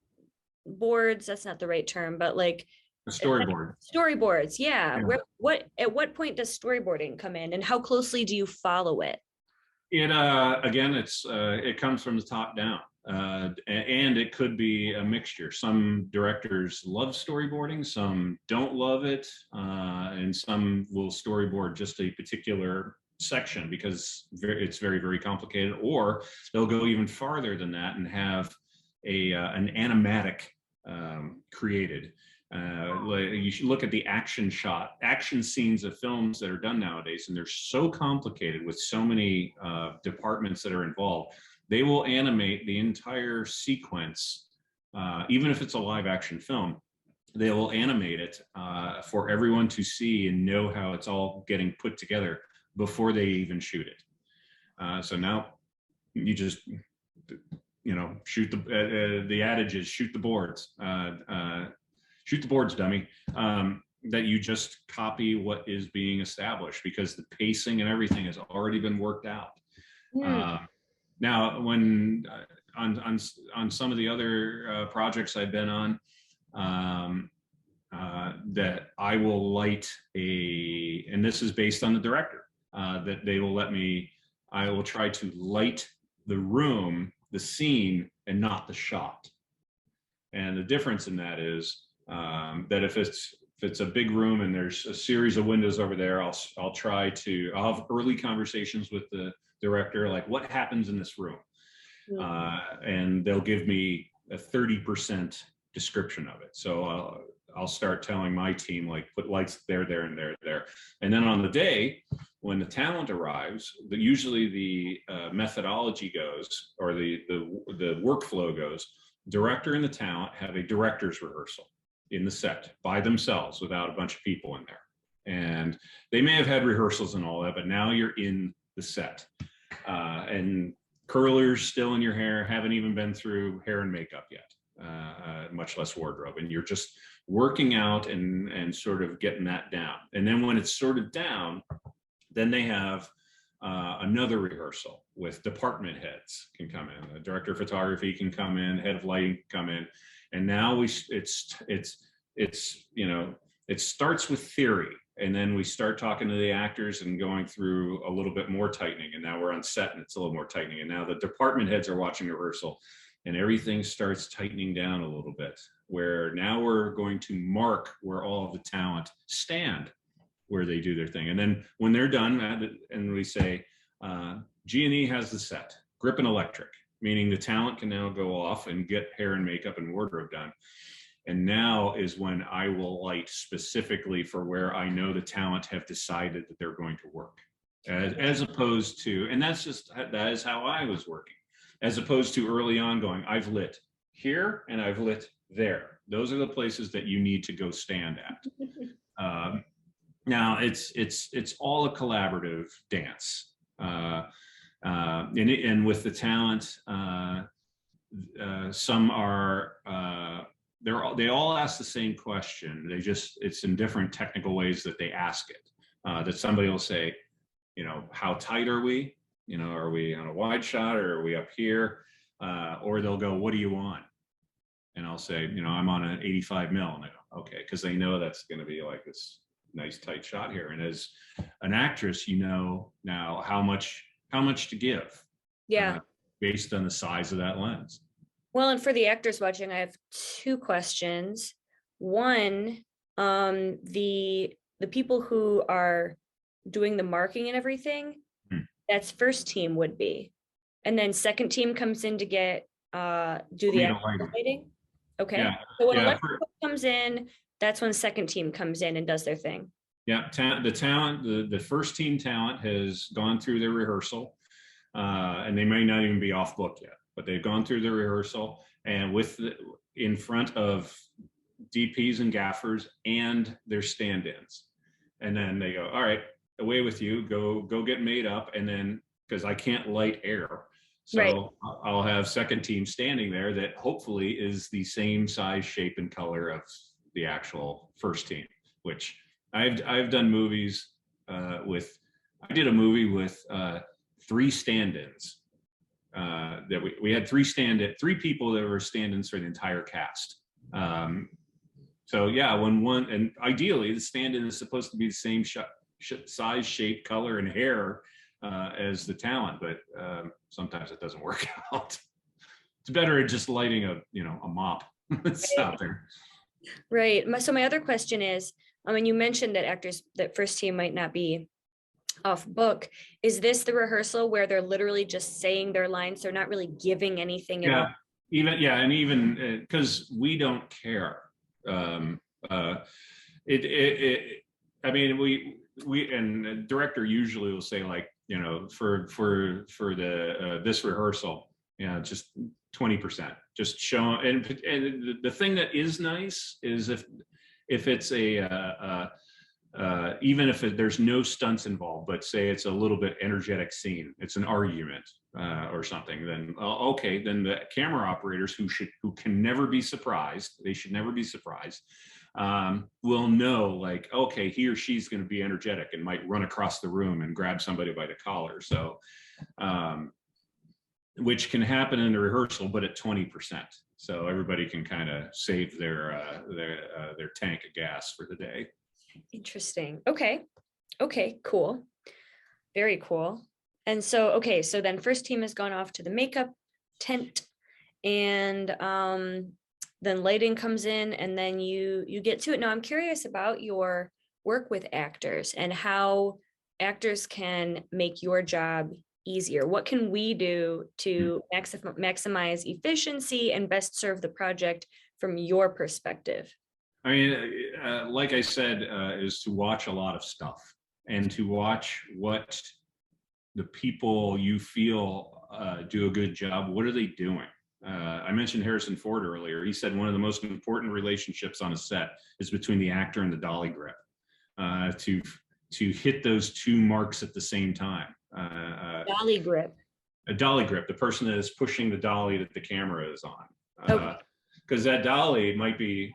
boards. That's not the right term, but like a storyboard. storyboards. Yeah. Yeah. What at what point does storyboarding come in, and how closely do you follow it? It again, it comes from the top down, and it could be a mixture. Some directors love storyboarding, some don't love it, and some will storyboard just a particular section because it's very, very complicated. Or they'll go even farther than that and have an animatic created. You should look at the action scenes of films that are done nowadays, and they're so complicated with so many departments that are involved. They will animate the entire sequence, even if it's a live action film. They will animate it for everyone to see and know how it's all getting put together before they even shoot it. So now you just, shoot the adage is shoot the boards. Shoot the boards, dummy. That you just copy what is being established because the pacing and everything has already been worked out. Now, when on some of the other projects I've been on, that I will light and this is based on the director, that they will let me, I will try to light the room, the scene, and not the shot. And the difference in that is that if it's a big room and there's a series of windows over there, I'll have early conversations with the director, like what happens in this room, and they'll give me a 30% description of it. So I'll start telling my team, like, put lights there, there, and there. And then on the day when the talent arrives, usually the methodology goes, or the workflow goes, director and the talent have a director's rehearsal in the set by themselves without a bunch of people in there. And they may have had rehearsals and all that, but now you're in the set. And curlers still in your hair, haven't even been through hair and makeup yet, much less wardrobe. And you're just working out and sort of getting that down. And then when it's sort of down, then they have another rehearsal with department heads can come in. The director of photography can come in, head of lighting can come in. And now it starts with theory. And then we start talking to the actors and going through a little bit more tightening. And now we're on set and it's a little more tightening. And now the department heads are watching rehearsal and everything starts tightening down a little bit, where now we're going to mark where all of the talent stand, where they do their thing. And then when they're done, and we say, G&E has the set, grip and electric, meaning the talent can now go off and get hair and makeup and wardrobe done. And now is when I will light specifically for where I know the talent have decided that they're going to work, as opposed to, and that is how I was working, as opposed to early on going, I've lit here and I've lit there. Those are the places that you need to go stand at. Now it's all a collaborative dance, and with the talent, some are they all ask the same question. It's in different technical ways that they ask it. That somebody will say, how tight are we? Are we on a wide shot or are we up here? Or they'll go, what do you want? And I'll say, I'm on an 85 mil. And they go, okay, because they know that's going to be like this nice tight shot here. And as an actress, now how much to give, based on the size of that lens. Well, and for the actors watching, I have two questions. One, the people who are doing the marking and everything, that's first team would be, and then second team comes in to get do the lighting. Okay. Yeah. So when electrical comes in, that's when second team comes in and does their thing. Yeah, the first team talent has gone through their rehearsal, and they may not even be off book yet, but they've gone through the rehearsal, and with in front of DPs and gaffers and their stand-ins. And then they go, all right, away with you, go get made up. And then, because I can't light air. So Right. I'll have second team standing there that hopefully is the same size, shape, and color of the actual first team, which I've done movies with. I did a movie with 3 stand-ins. That we had 3 people that were stand-ins for the entire cast. So yeah, when one, and ideally the stand-in is supposed to be the same size, shape, color, and hair as the talent, but sometimes it doesn't work out. It's better at just lighting a mop that's out there. Right. So my other question is, I mean, you mentioned that actors, that first team might not be off book. Is this the rehearsal where they're literally just saying their lines? They're not really giving anything at all? Even because we don't care. I mean, we and the director usually will say, like, for the this rehearsal, just 20%, just show. And the thing that is nice is if it's even if there's no stunts involved, but say it's a little bit energetic scene, it's an argument or something, then okay, then the camera operators who can never be surprised, they should never be surprised, will know, like, okay, he or she's going to be energetic and might run across the room and grab somebody by the collar. So, which can happen in the rehearsal, but at 20%. So everybody can kind of save their tank of gas for the day. Interesting. Okay, cool. Very cool. And so, okay, so then first team has gone off to the makeup tent, and then lighting comes in, and then you get to it. Now I'm curious about your work with actors and how actors can make your job easier. What can we do to maximize efficiency and best serve the project from your perspective? I mean, like I said, is to watch a lot of stuff and to watch what the people you feel do a good job. What are they doing? I mentioned Harrison Ford earlier. He said one of the most important relationships on a set is between the actor and the dolly grip, to hit those 2 marks at the same time. Dolly grip. A dolly grip, the person that is pushing the dolly that the camera is on. Okay. Because that dolly might be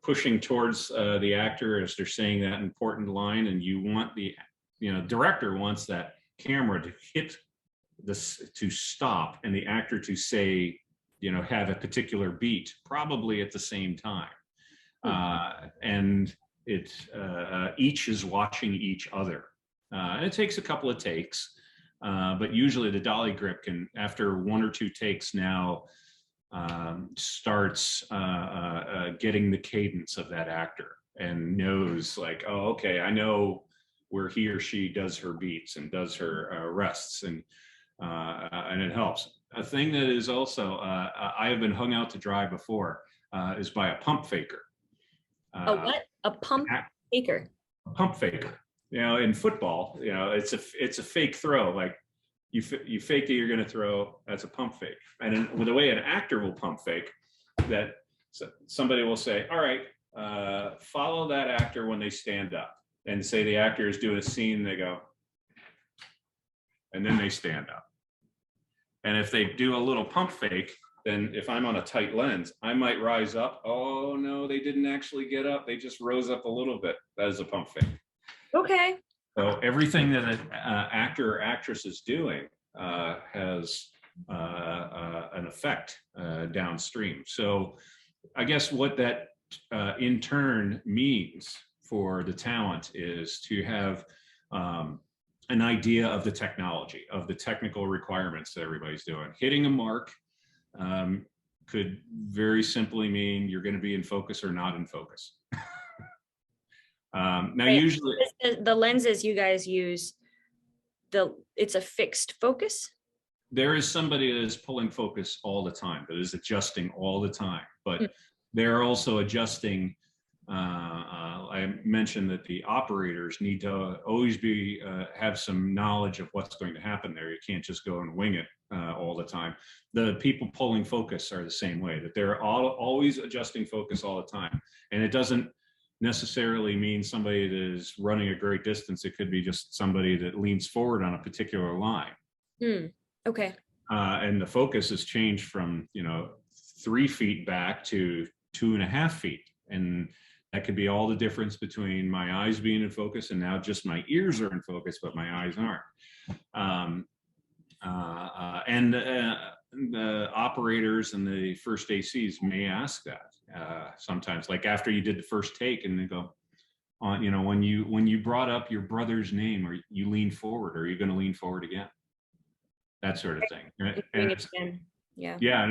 pushing towards the actor as they're saying that important line, and you want the director wants that camera to hit this, to stop, and the actor to say, have a particular beat probably at the same time. And it each is watching each other, and it takes a couple of takes, but usually the dolly grip can, after 1 or 2 takes, now starts getting the cadence of that actor and knows, like, oh, okay, I know where he or she does her beats and does her rests, and it helps. A thing that is also, I have been hung out to dry before, is by a pump faker. A what? A pump faker? A pump faker. In football, it's a fake throw. Like, you fake that you're going to throw, that's a pump fake. And with the way an actor will pump fake, that somebody will say, all right, follow that actor when they stand up, and say the actor is doing a scene, they go, and then they stand up. And if they do a little pump fake, then if I'm on a tight lens, I might rise up. Oh no, they didn't actually get up. They just rose up a little bit. That is a pump fake. Okay. So everything that an actor or actress is doing has an effect downstream. So I guess what that in turn means for the talent is to have an idea of the technology, of the technical requirements that everybody's doing. Hitting a mark could very simply mean you're going to be in focus or not in focus. Now, right. Usually the lenses you guys use, it's a fixed focus. There is somebody that is pulling focus all the time, that is adjusting all the time, but they're also adjusting I mentioned that the operators need to always be have some knowledge of what's going to happen there. You can't just go and wing it all the time. The people pulling focus are the same way, that they're always adjusting focus all the time. And it doesn't necessarily mean somebody that is running a great distance. It could be just somebody that leans forward on a particular line. Okay. And the focus has changed from, 3 feet back to 2.5 feet. And that could be all the difference between my eyes being in focus and now just my ears are in focus, but my eyes aren't. And the operators and the first ACs may ask that sometimes, like after you did the first take, and they go, when you brought up your brother's name, or you leaned forward, are you going to lean forward again? That sort of thing. And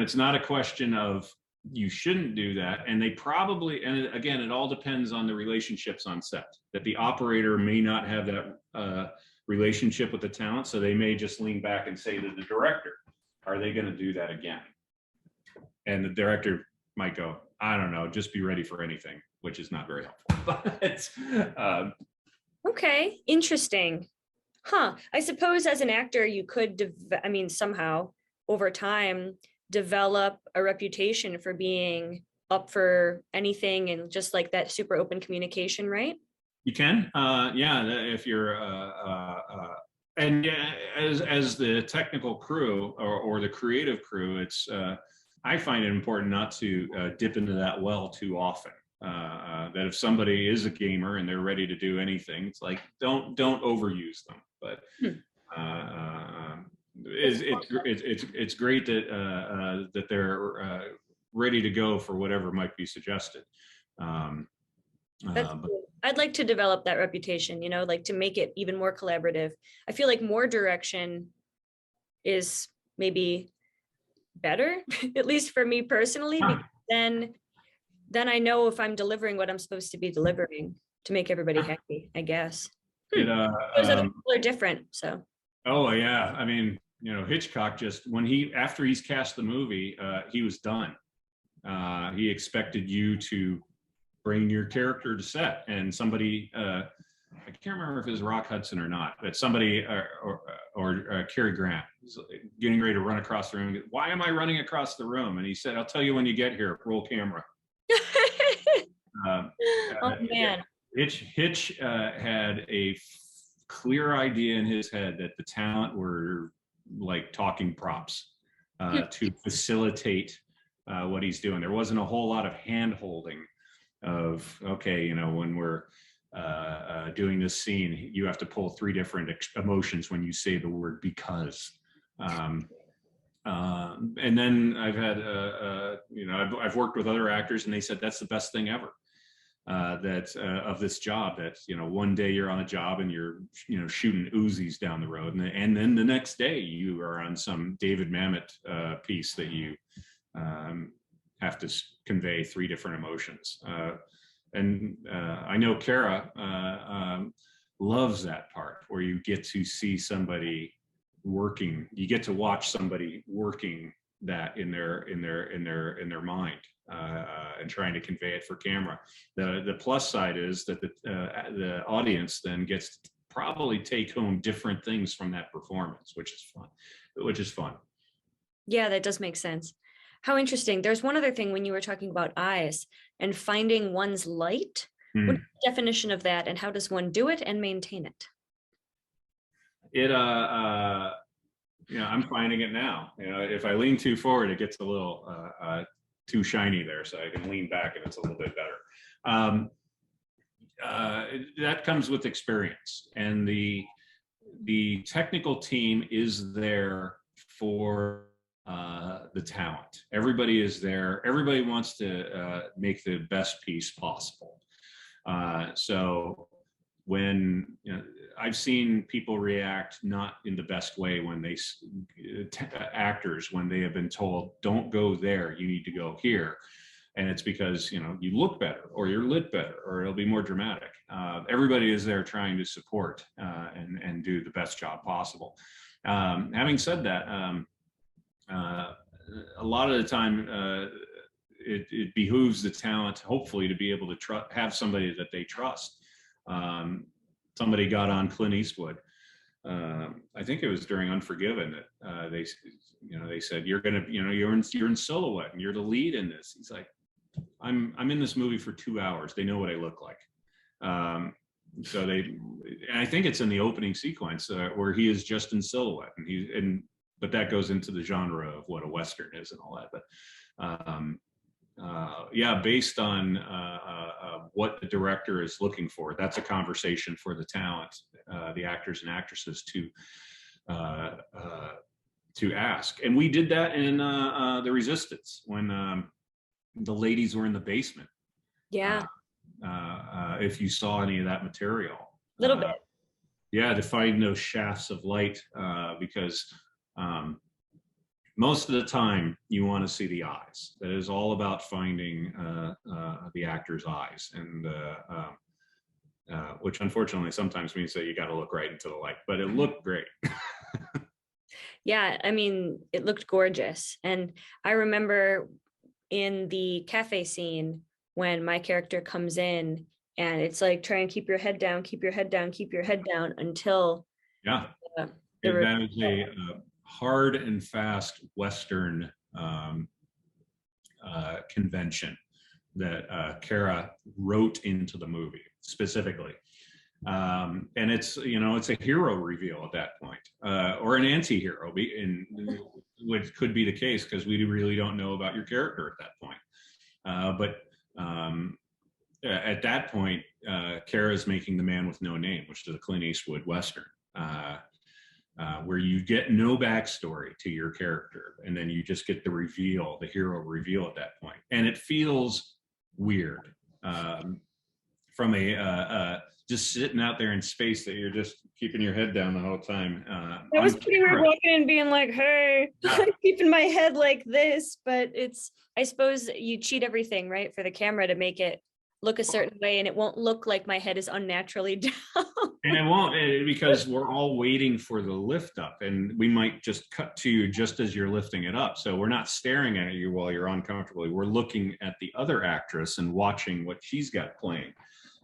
it's not a question of you shouldn't do that. And they probably, and again, it all depends on the relationships on set, that the operator may not have that relationship with the talent. So they may just lean back and say to the director, are they going to do that again? And the director might go, I don't know, just be ready for anything, which is not very helpful. Okay, interesting. I suppose as an actor, you could, somehow over time, develop a reputation for being up for anything and just like that super open communication, right? You can, if you're, and as the technical crew or the creative crew, it's, I find it important not to dip into that well too often. That if somebody is a gamer and they're ready to do anything, it's like, don't overuse them. But it's great that that they're ready to go for whatever might be suggested. That's cool. I'd like to develop that reputation, like to make it even more collaborative. I feel like more direction is maybe better, at least for me personally, because then I know if I'm delivering what I'm supposed to be delivering to make everybody happy, I guess. Those other people are different, so. Oh yeah, I mean, Hitchcock just after he's cast the movie, he was done. He expected you to bring your character to set, and somebody, I can't remember if it was Rock Hudson or not, but somebody or Cary Grant was getting ready to run across the room. Why am I running across the room? And he said, "I'll tell you when you get here. Roll camera." Oh man. Hitch had a clear idea in his head that the talent were like talking props to facilitate what he's doing. There wasn't a whole lot of hand holding of, okay, when we're doing this scene, you have to pull 3 different emotions when you say the word because. And then I've had, I've worked with other actors, and they said that's the best thing ever. Of this job, that one day you're on a job and you're shooting Uzis down the road, and then the next day you are on some David Mamet piece that you have to convey 3 different emotions. And I know Kara loves that part where you get to see somebody working. You get to watch somebody working that in their mind. And trying to convey it for camera. The plus side is that the audience then gets to probably take home different things from that performance, which is fun. Yeah, that does make sense. How interesting. There's one other thing when you were talking about eyes and finding one's light. What's the definition of that, and how does one do it and maintain it? I'm finding it now. If I lean too forward, it gets a little too shiny there, so I can lean back and it's a little bit better. That comes with experience, and the technical team is there for the talent. Everybody is there. Everybody wants to make the best piece possible. So when I've seen people react not in the best way when actors, when they have been told, don't go there, you need to go here. And it's because, you look better, or you're lit better, or it'll be more dramatic. Everybody is there trying to support and do the best job possible. Having said that, a lot of the time, it behooves the talent, hopefully, to be able to have somebody that they trust. Somebody got on Clint Eastwood. I think it was during Unforgiven that they said, you're in silhouette and you're the lead in this. He's like, I'm in this movie for 2 hours. They know what I look like. And I think it's in the opening sequence where he is just in silhouette, but that goes into the genre of what a Western is and all that. But based on what the director is looking for, that's a conversation for the talent, the actors and actresses to ask. And we did that in The Resistance when the ladies were in the basement. Yeah. If you saw any of that material. A little bit. Yeah, to find those shafts of light, because most of the time you want to see the eyes. That is all about finding the actor's eyes, and which unfortunately sometimes means that you got to look right into the light, but it looked great. Yeah, I mean, it looked gorgeous. And I remember in the cafe scene when my character comes in and it's like, try and keep your head down, keep your head down, keep your head down until. Yeah, that is a hard and fast Western convention that Kara wrote into the movie specifically. And it's a hero reveal at that point, or an anti-hero, which could be the case because we really don't know about your character at that point. But at that point, Kara's making The Man with No Name, which is a Clint Eastwood Western, where you get no backstory to your character, and then you just get the hero reveal at that point. And it feels weird from just sitting out there in space that you're just keeping your head down the whole time. That was pretty weird walking in being like, hey, I'm keeping my head like this, but I suppose you cheat everything, right, for the camera to make it look a certain way, and it won't look like my head is unnaturally down. And it won't, because we're all waiting for the lift up, and we might just cut to you just as you're lifting it up. So we're not staring at you while you're uncomfortably. We're looking at the other actress and watching what she's got playing,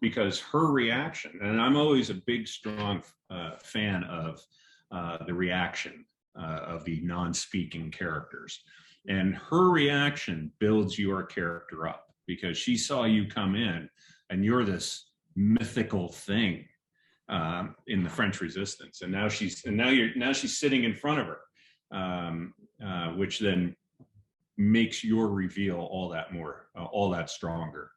because her reaction, and I'm always a big, strong fan of the reaction of the non-speaking characters. And her reaction builds your character up, because she saw you come in and you're this mythical thing in the French Resistance. And now she's sitting in front of her, which then makes your reveal all that stronger.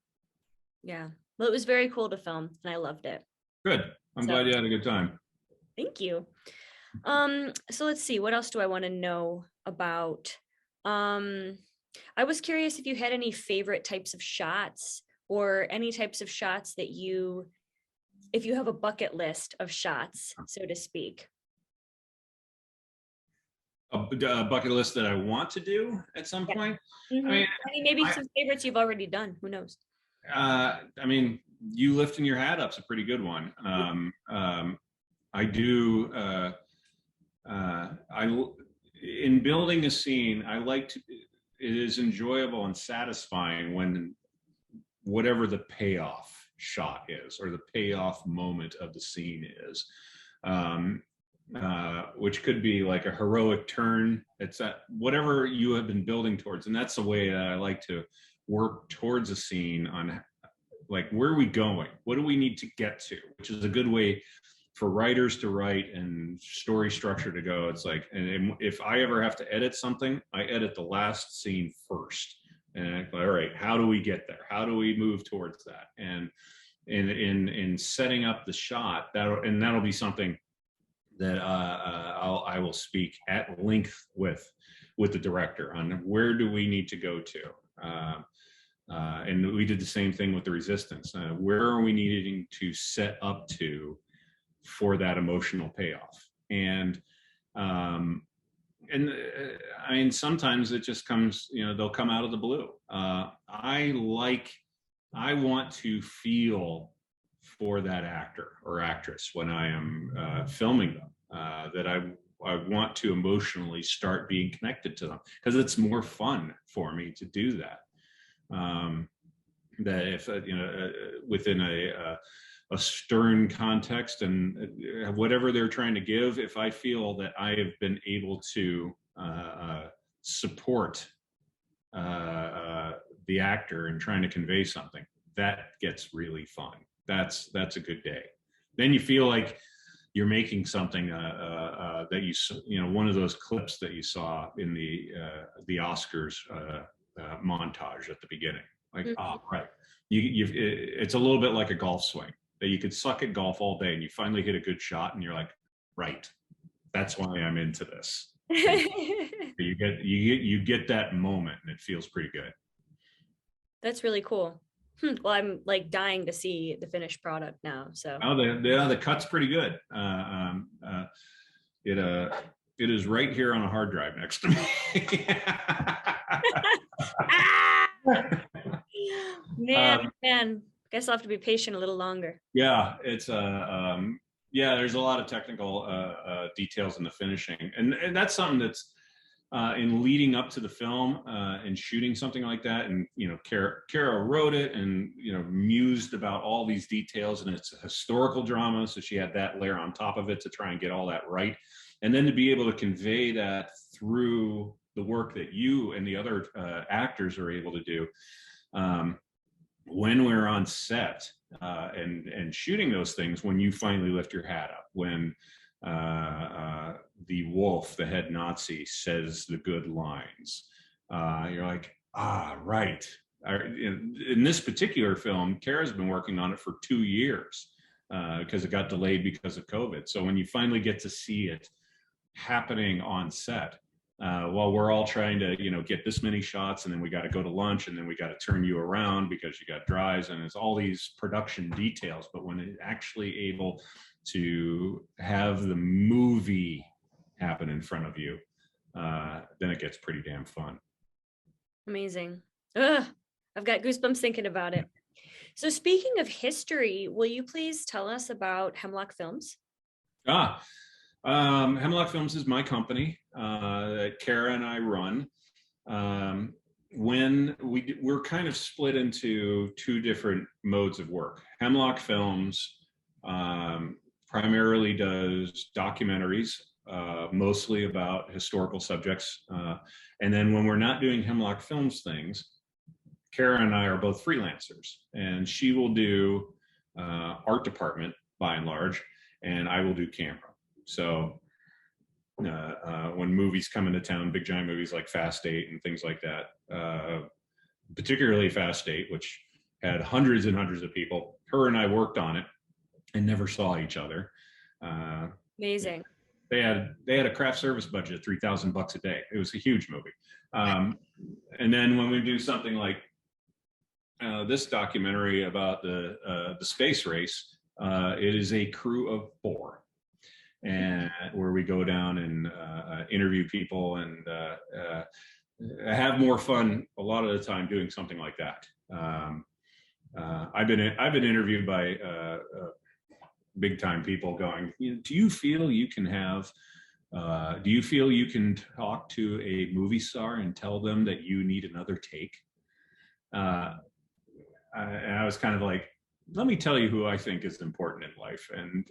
Yeah. Well, it was very cool to film, and I loved it. Good. I'm glad you had a good time. Thank you. So let's see, what else do I want to know about? I was curious if you had any favorite types of shots, or any types of shots that if you have a bucket list of shots, so to speak. A bucket list that I want to do at some point. Mm-hmm. I mean, maybe some favorites you've already done. Who knows? I mean, you lifting your hat up's a pretty good one. I do. In building a scene, I like to. It is enjoyable and satisfying when whatever the payoff shot is, or the payoff moment of the scene is, which could be like a heroic turn. It's that whatever you have been building towards, and that's the way that I like to work towards a scene on, like, where are we going? What do we need to get to? Which is a good way for writers to write and story structure to go. It's like, and if I ever have to edit something, I edit the last scene first. And all right, how do we get there? How do we move towards that? And in setting up the shot, that'll be something that I will speak at length with the director on where do we need to go to. And we did the same thing with The Resistance. Where are we needing to set up to for that emotional payoff? And I mean, sometimes it just comes, they'll come out of the blue. I want to feel for that actor or actress when I am filming them, that I want to emotionally start being connected to them, because it's more fun for me to do that. That if within a stern context and whatever they're trying to give, if I feel that I have been able to support the actor in trying to convey something, that gets really fun. That's a good day. Then you feel like you're making something that one of those clips that you saw in the Oscars montage at the beginning. Like, oh, right. It's a little bit like a golf swing that you could suck at golf all day and you finally hit a good shot and you're like, right, that's why I'm into this. you get that moment and it feels pretty good. That's really cool. Well, I'm like dying to see the finished product now. So the cut's pretty good. It is right here on a hard drive next to me. Man, guess I'll have to be patient a little longer. Yeah, it's there's a lot of technical details in the finishing, and that's something that's in leading up to the film and shooting something like that. And Kara wrote it and mused about all these details, and it's a historical drama, so she had that layer on top of it to try and get all that right, and then to be able to convey that through the work that you and the other actors are able to do. When we're on set and shooting those things, when you finally lift your hat up, when the wolf, the head Nazi, says the good lines, you're like, right. In this particular film, Kara's been working on it for 2 years because it got delayed because of COVID. So when you finally get to see it happening on set, while we're all trying to, get this many shots, and then we got to go to lunch, and then we got to turn you around because you got drives, and it's all these production details. But when it's actually able to have the movie happen in front of you, then it gets pretty damn fun. Amazing. I've got goosebumps thinking about it. So speaking of history, will you please tell us about Hemlock Films? Hemlock Films is my company that Kara and I run. When we're kind of split into two different modes of work. Hemlock Films primarily does documentaries, mostly about historical subjects. And then when we're not doing Hemlock Films things, Kara and I are both freelancers, and she will do art department by and large, and I will do camera. So when movies come into town, big giant movies like Fast 8 and things like that, particularly Fast 8, which had hundreds and hundreds of people, her and I worked on it and never saw each other. Amazing. They had a craft service budget of $3,000 a day. It was a huge movie. And then when we do something like this documentary about the space race, it is a crew of 4. And where we go down and interview people and have more fun a lot of the time doing something like that. I've been interviewed by big time people going, do you feel you can talk to a movie star and tell them that you need another take? And I was kind of like, let me tell you who I think is important in life. And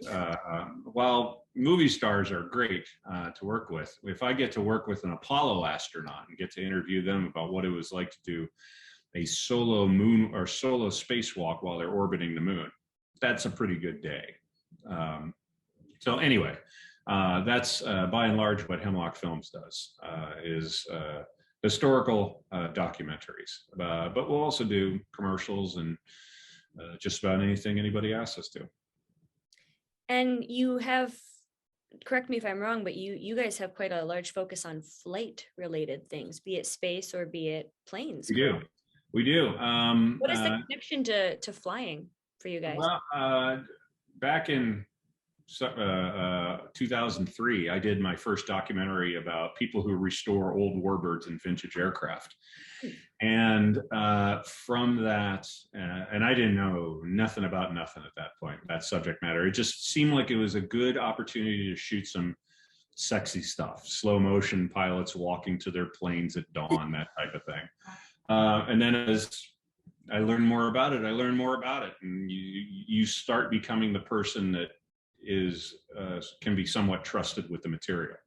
while movie stars are great to work with, if I get to work with an Apollo astronaut and get to interview them about what it was like to do a solo moon or solo spacewalk while they're orbiting the moon, that's a pretty good day. So anyway, that's by and large what Hemlock Films does, is historical documentaries, but we'll also do commercials and just about anything anybody asks us to. And you have, correct me if I'm wrong, but you guys have quite a large focus on flight related things, be it space or be it planes. We do. What is the connection to flying for you guys? Well, back in 2003, I did my first documentary about people who restore old warbirds and vintage aircraft. And from that, and I didn't know nothing about nothing at that point, that subject matter. It just seemed like it was a good opportunity to shoot some sexy stuff, slow motion pilots walking to their planes at dawn, that type of thing. And then as I learn more about it, and you start becoming the person that is can be somewhat trusted with the material,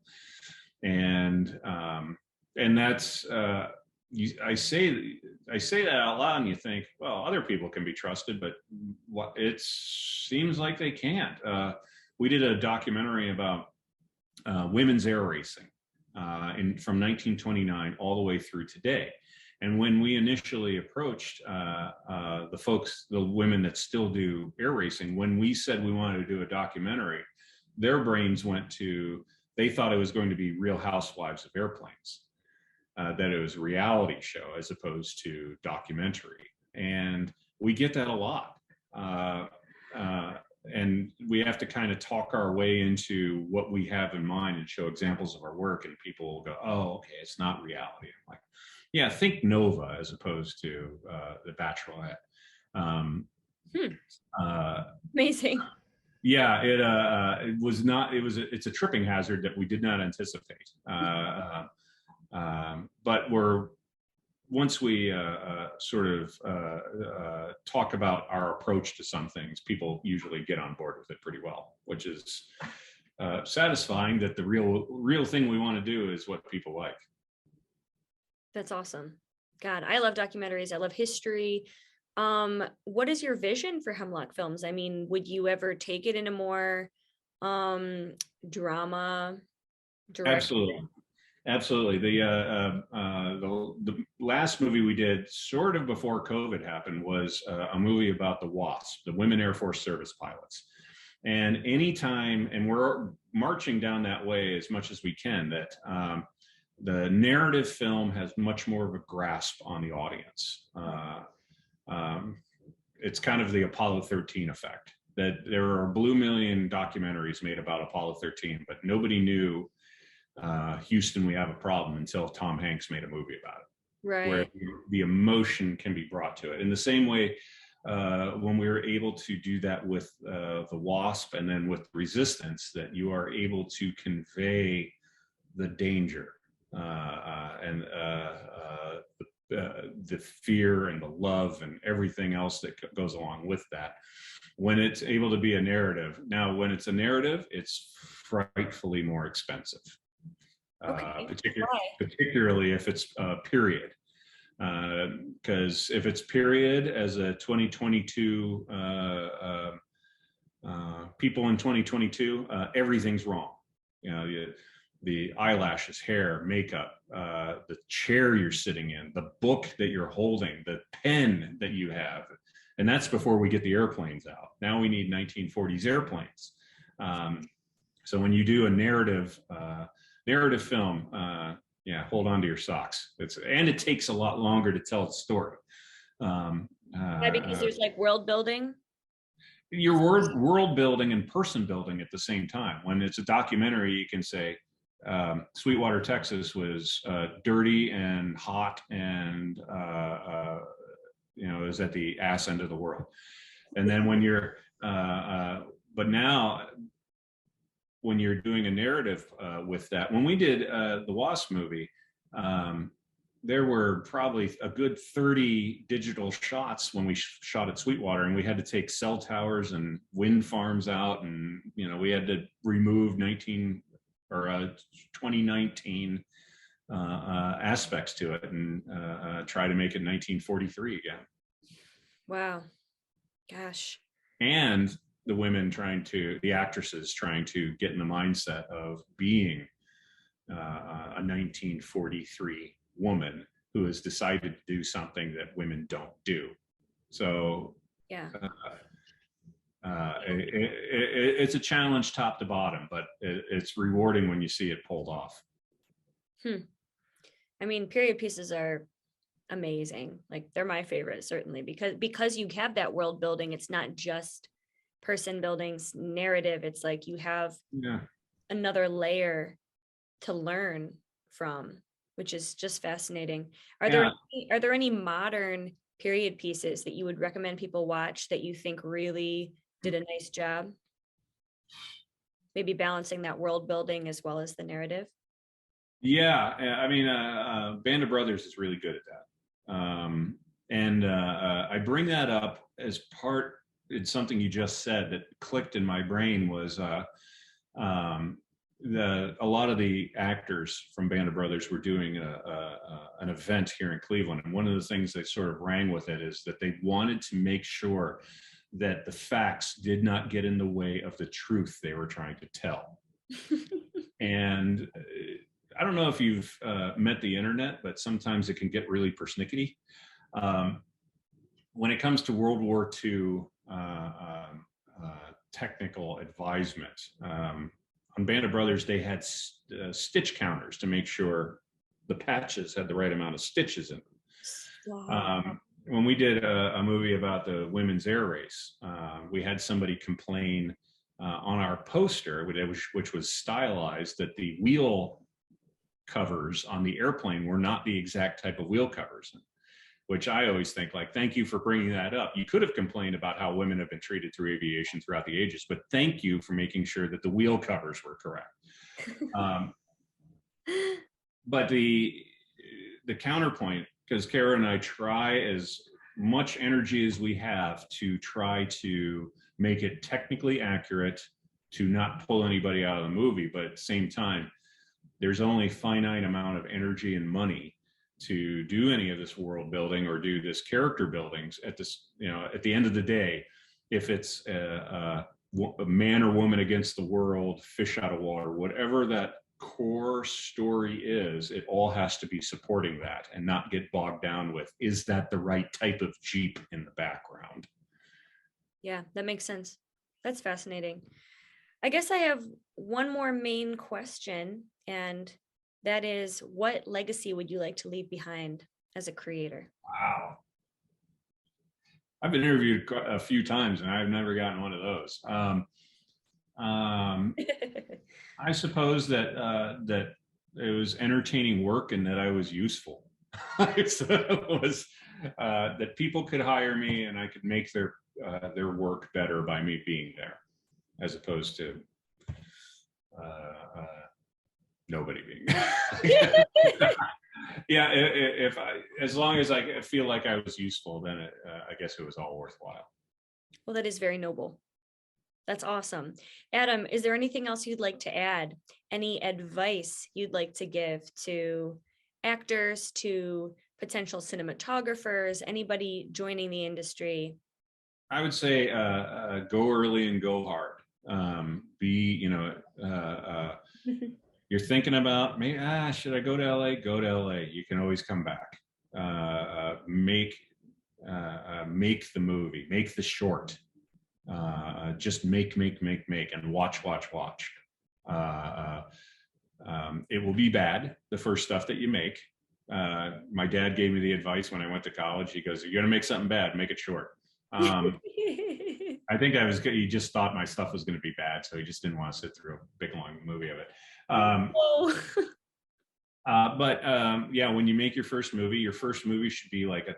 and that's I say that out loud, and you think, well, other people can be trusted, but it seems like they can't. We did a documentary about women's air racing from 1929 all the way through today. And when we initially approached the women that still do air racing, when we said we wanted to do a documentary, their brains went to, they thought it was going to be Real Housewives of Airplanes, that it was a reality show as opposed to documentary. And we get that a lot. And we have to kind of talk our way into what we have in mind and show examples of our work, and people will go, oh, okay, it's not reality. I'm like, yeah, think Nova as opposed to The Bachelorette. Amazing. Yeah, it was not. It's a tripping hazard that we did not anticipate. But once we sort of talk about our approach to some things, people usually get on board with it pretty well, which is satisfying that the real thing we want to do is what people like. That's awesome. God, I love documentaries. I love history. What is your vision for Hemlock Films? I mean, would you ever take it in a more drama direction? Absolutely. The last movie we did sort of before COVID happened was a movie about the WASP, the Women Air Force Service Pilots. And anytime, and we're marching down that way as much as we can, that the narrative film has much more of a grasp on the audience. It's kind of the Apollo 13 effect, that there are Blue Million documentaries made about Apollo 13, but nobody knew Houston, we have a problem until Tom Hanks made a movie about it. Right. Where the emotion can be brought to it. In the same way, when we were able to do that with the WASP and then with Resistance, that you are able to convey the danger and the fear and the love and everything else that goes along with that, when it's able to be a narrative. Now, when it's a narrative, it's frightfully more expensive. Okay. Particularly if it's period, because if it's period as a 2022 people in 2022, everything's wrong. You know, the eyelashes, hair, makeup, the chair you're sitting in, the book that you're holding, the pen that you have, and that's before we get the airplanes out. Now we need 1940s airplanes. So when you do a narrative film, yeah, hold on to your socks. And it takes a lot longer to tell the story. Yeah, because there's like world building. Your world building and person building at the same time. When it's a documentary, you can say Sweetwater, Texas was dirty and hot and is at the ass end of the world. And then when you're, but now, when you're doing a narrative with that, when we did the WASP movie, there were probably a good 30 digital shots when we shot at Sweetwater, and we had to take cell towers and wind farms out, and we had to remove 2019 aspects to it and try to make it 1943 again. Wow, gosh. And the actresses trying to get in the mindset of being a 1943 woman who has decided to do something that women don't do. So yeah, it's a challenge top to bottom, but it's rewarding when you see it pulled off. I mean, period pieces are amazing. Like, they're my favorite, certainly, because you have that world building. It's not just person building's narrative. It's like you have another layer to learn from, which is just fascinating. Are there any modern period pieces that you would recommend people watch that you think really did a nice job, maybe balancing that world building as well as the narrative? Yeah, I mean, Band of Brothers is really good at that. I bring that up as part, it's something you just said that clicked in my brain was a lot of the actors from Band of Brothers were doing an event here in Cleveland. And one of the things that sort of rang with it is that they wanted to make sure that the facts did not get in the way of the truth they were trying to tell. And I don't know if you've met the internet, but sometimes it can get really persnickety. When it comes to World War II technical advisement, on Band of Brothers, they had stitch counters to make sure the patches had the right amount of stitches in them. Wow. When we did a movie about the women's air race, we had somebody complain on our poster, which was stylized, that the wheel covers on the airplane were not the exact type of wheel covers, which I always think, like, thank you for bringing that up. You could have complained about how women have been treated through aviation throughout the ages, but thank you for making sure that the wheel covers were correct. But the counterpoint, because Kara and I try as much energy as we have to try to make it technically accurate, to not pull anybody out of the movie, but at the same time, there's only a finite amount of energy and money to do any of this world building or do this character buildings at this, at the end of the day, if it's a man or woman against the world, fish out of water, whatever that core story is, it all has to be supporting that and not get bogged down with, is that the right type of Jeep in the background? Yeah, that makes sense. That's fascinating. I guess I have one more main question, and that is, what legacy would you like to leave behind as a creator? Wow. I've been interviewed a few times and I've never gotten one of those. I suppose that that it was entertaining work and that I was useful. It was that people could hire me and I could make their work better by me being there, as opposed to nobody being there. Yeah, if as long as I feel like I was useful, then I guess it was all worthwhile. Well, that is very noble. That's awesome. Adam, is there anything else you'd like to add? Any advice you'd like to give to actors, to potential cinematographers, anybody joining the industry? I would say go early and go hard. You're thinking about, maybe, should I go to LA? Go to LA. You can always come back. Make the movie, make the short. Just make, and watch. It will be bad, the first stuff that you make. My dad gave me the advice when I went to college. He goes, you're gonna make something bad, make it short. I think he just thought my stuff was gonna be bad, so he just didn't want to sit through a big long movie of it. Yeah, when you make your first movie should be like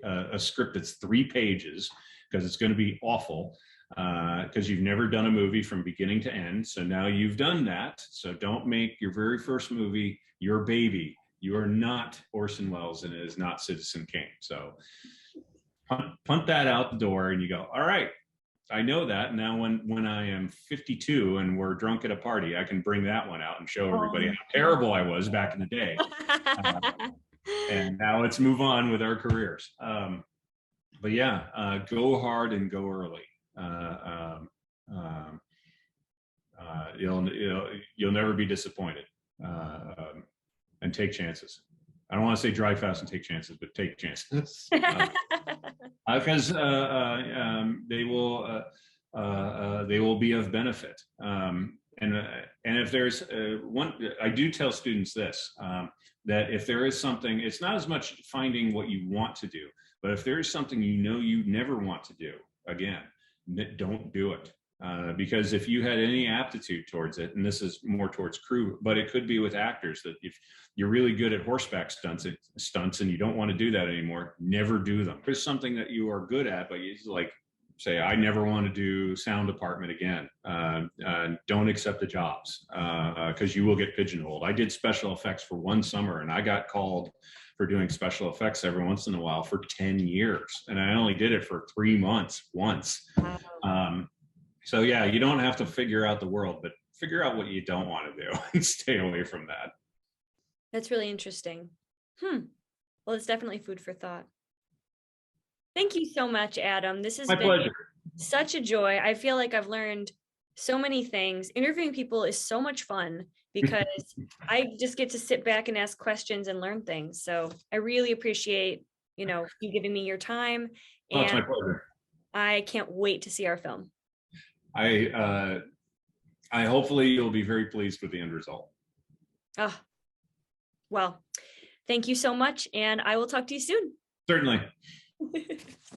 a script that's 3 pages, because it's going to be awful, because you've never done a movie from beginning to end. So now you've done that. So don't make your very first movie your baby. You are not Orson Welles and it is not Citizen Kane. So punt that out the door and you go, all right, I know that. Now when I am 52 and we're drunk at a party, I can bring that one out and show everybody how terrible I was back in the day. And now let's move on with our careers. But yeah, go hard and go early. You'll never be disappointed. And take chances. I don't want to say drive fast and take chances, but take chances. Because they will be of benefit. And if there's one, I do tell students this, that if there is something, it's not as much finding what you want to do, but if there is something you never want to do, again, don't do it. Because if you had any aptitude towards it, and this is more towards crew, but it could be with actors, that if you're really good at horseback stunts and you don't want to do that anymore, never do them. There's something that you are good at, but it's like say, I never want to do sound department again. Don't accept the jobs because you will get pigeonholed. I did special effects for one summer, and I got called for doing special effects every once in a while for 10 years. And I only did it for 3 months once. Wow. So yeah, you don't have to figure out the world, but figure out what you don't want to do and stay away from that. That's really interesting. Well, it's definitely food for thought. Thank you so much, Adam. This has My been pleasure. such a joy. I feel like I've learned so many things. Interviewing people is so much fun because I just get to sit back and ask questions and learn things. So I really appreciate, you giving me your time, Oh, it's my and pleasure. I can't wait to see our film. I hopefully you'll be very pleased with the end result. Ah, well, thank you so much, and I will talk to you soon. Certainly.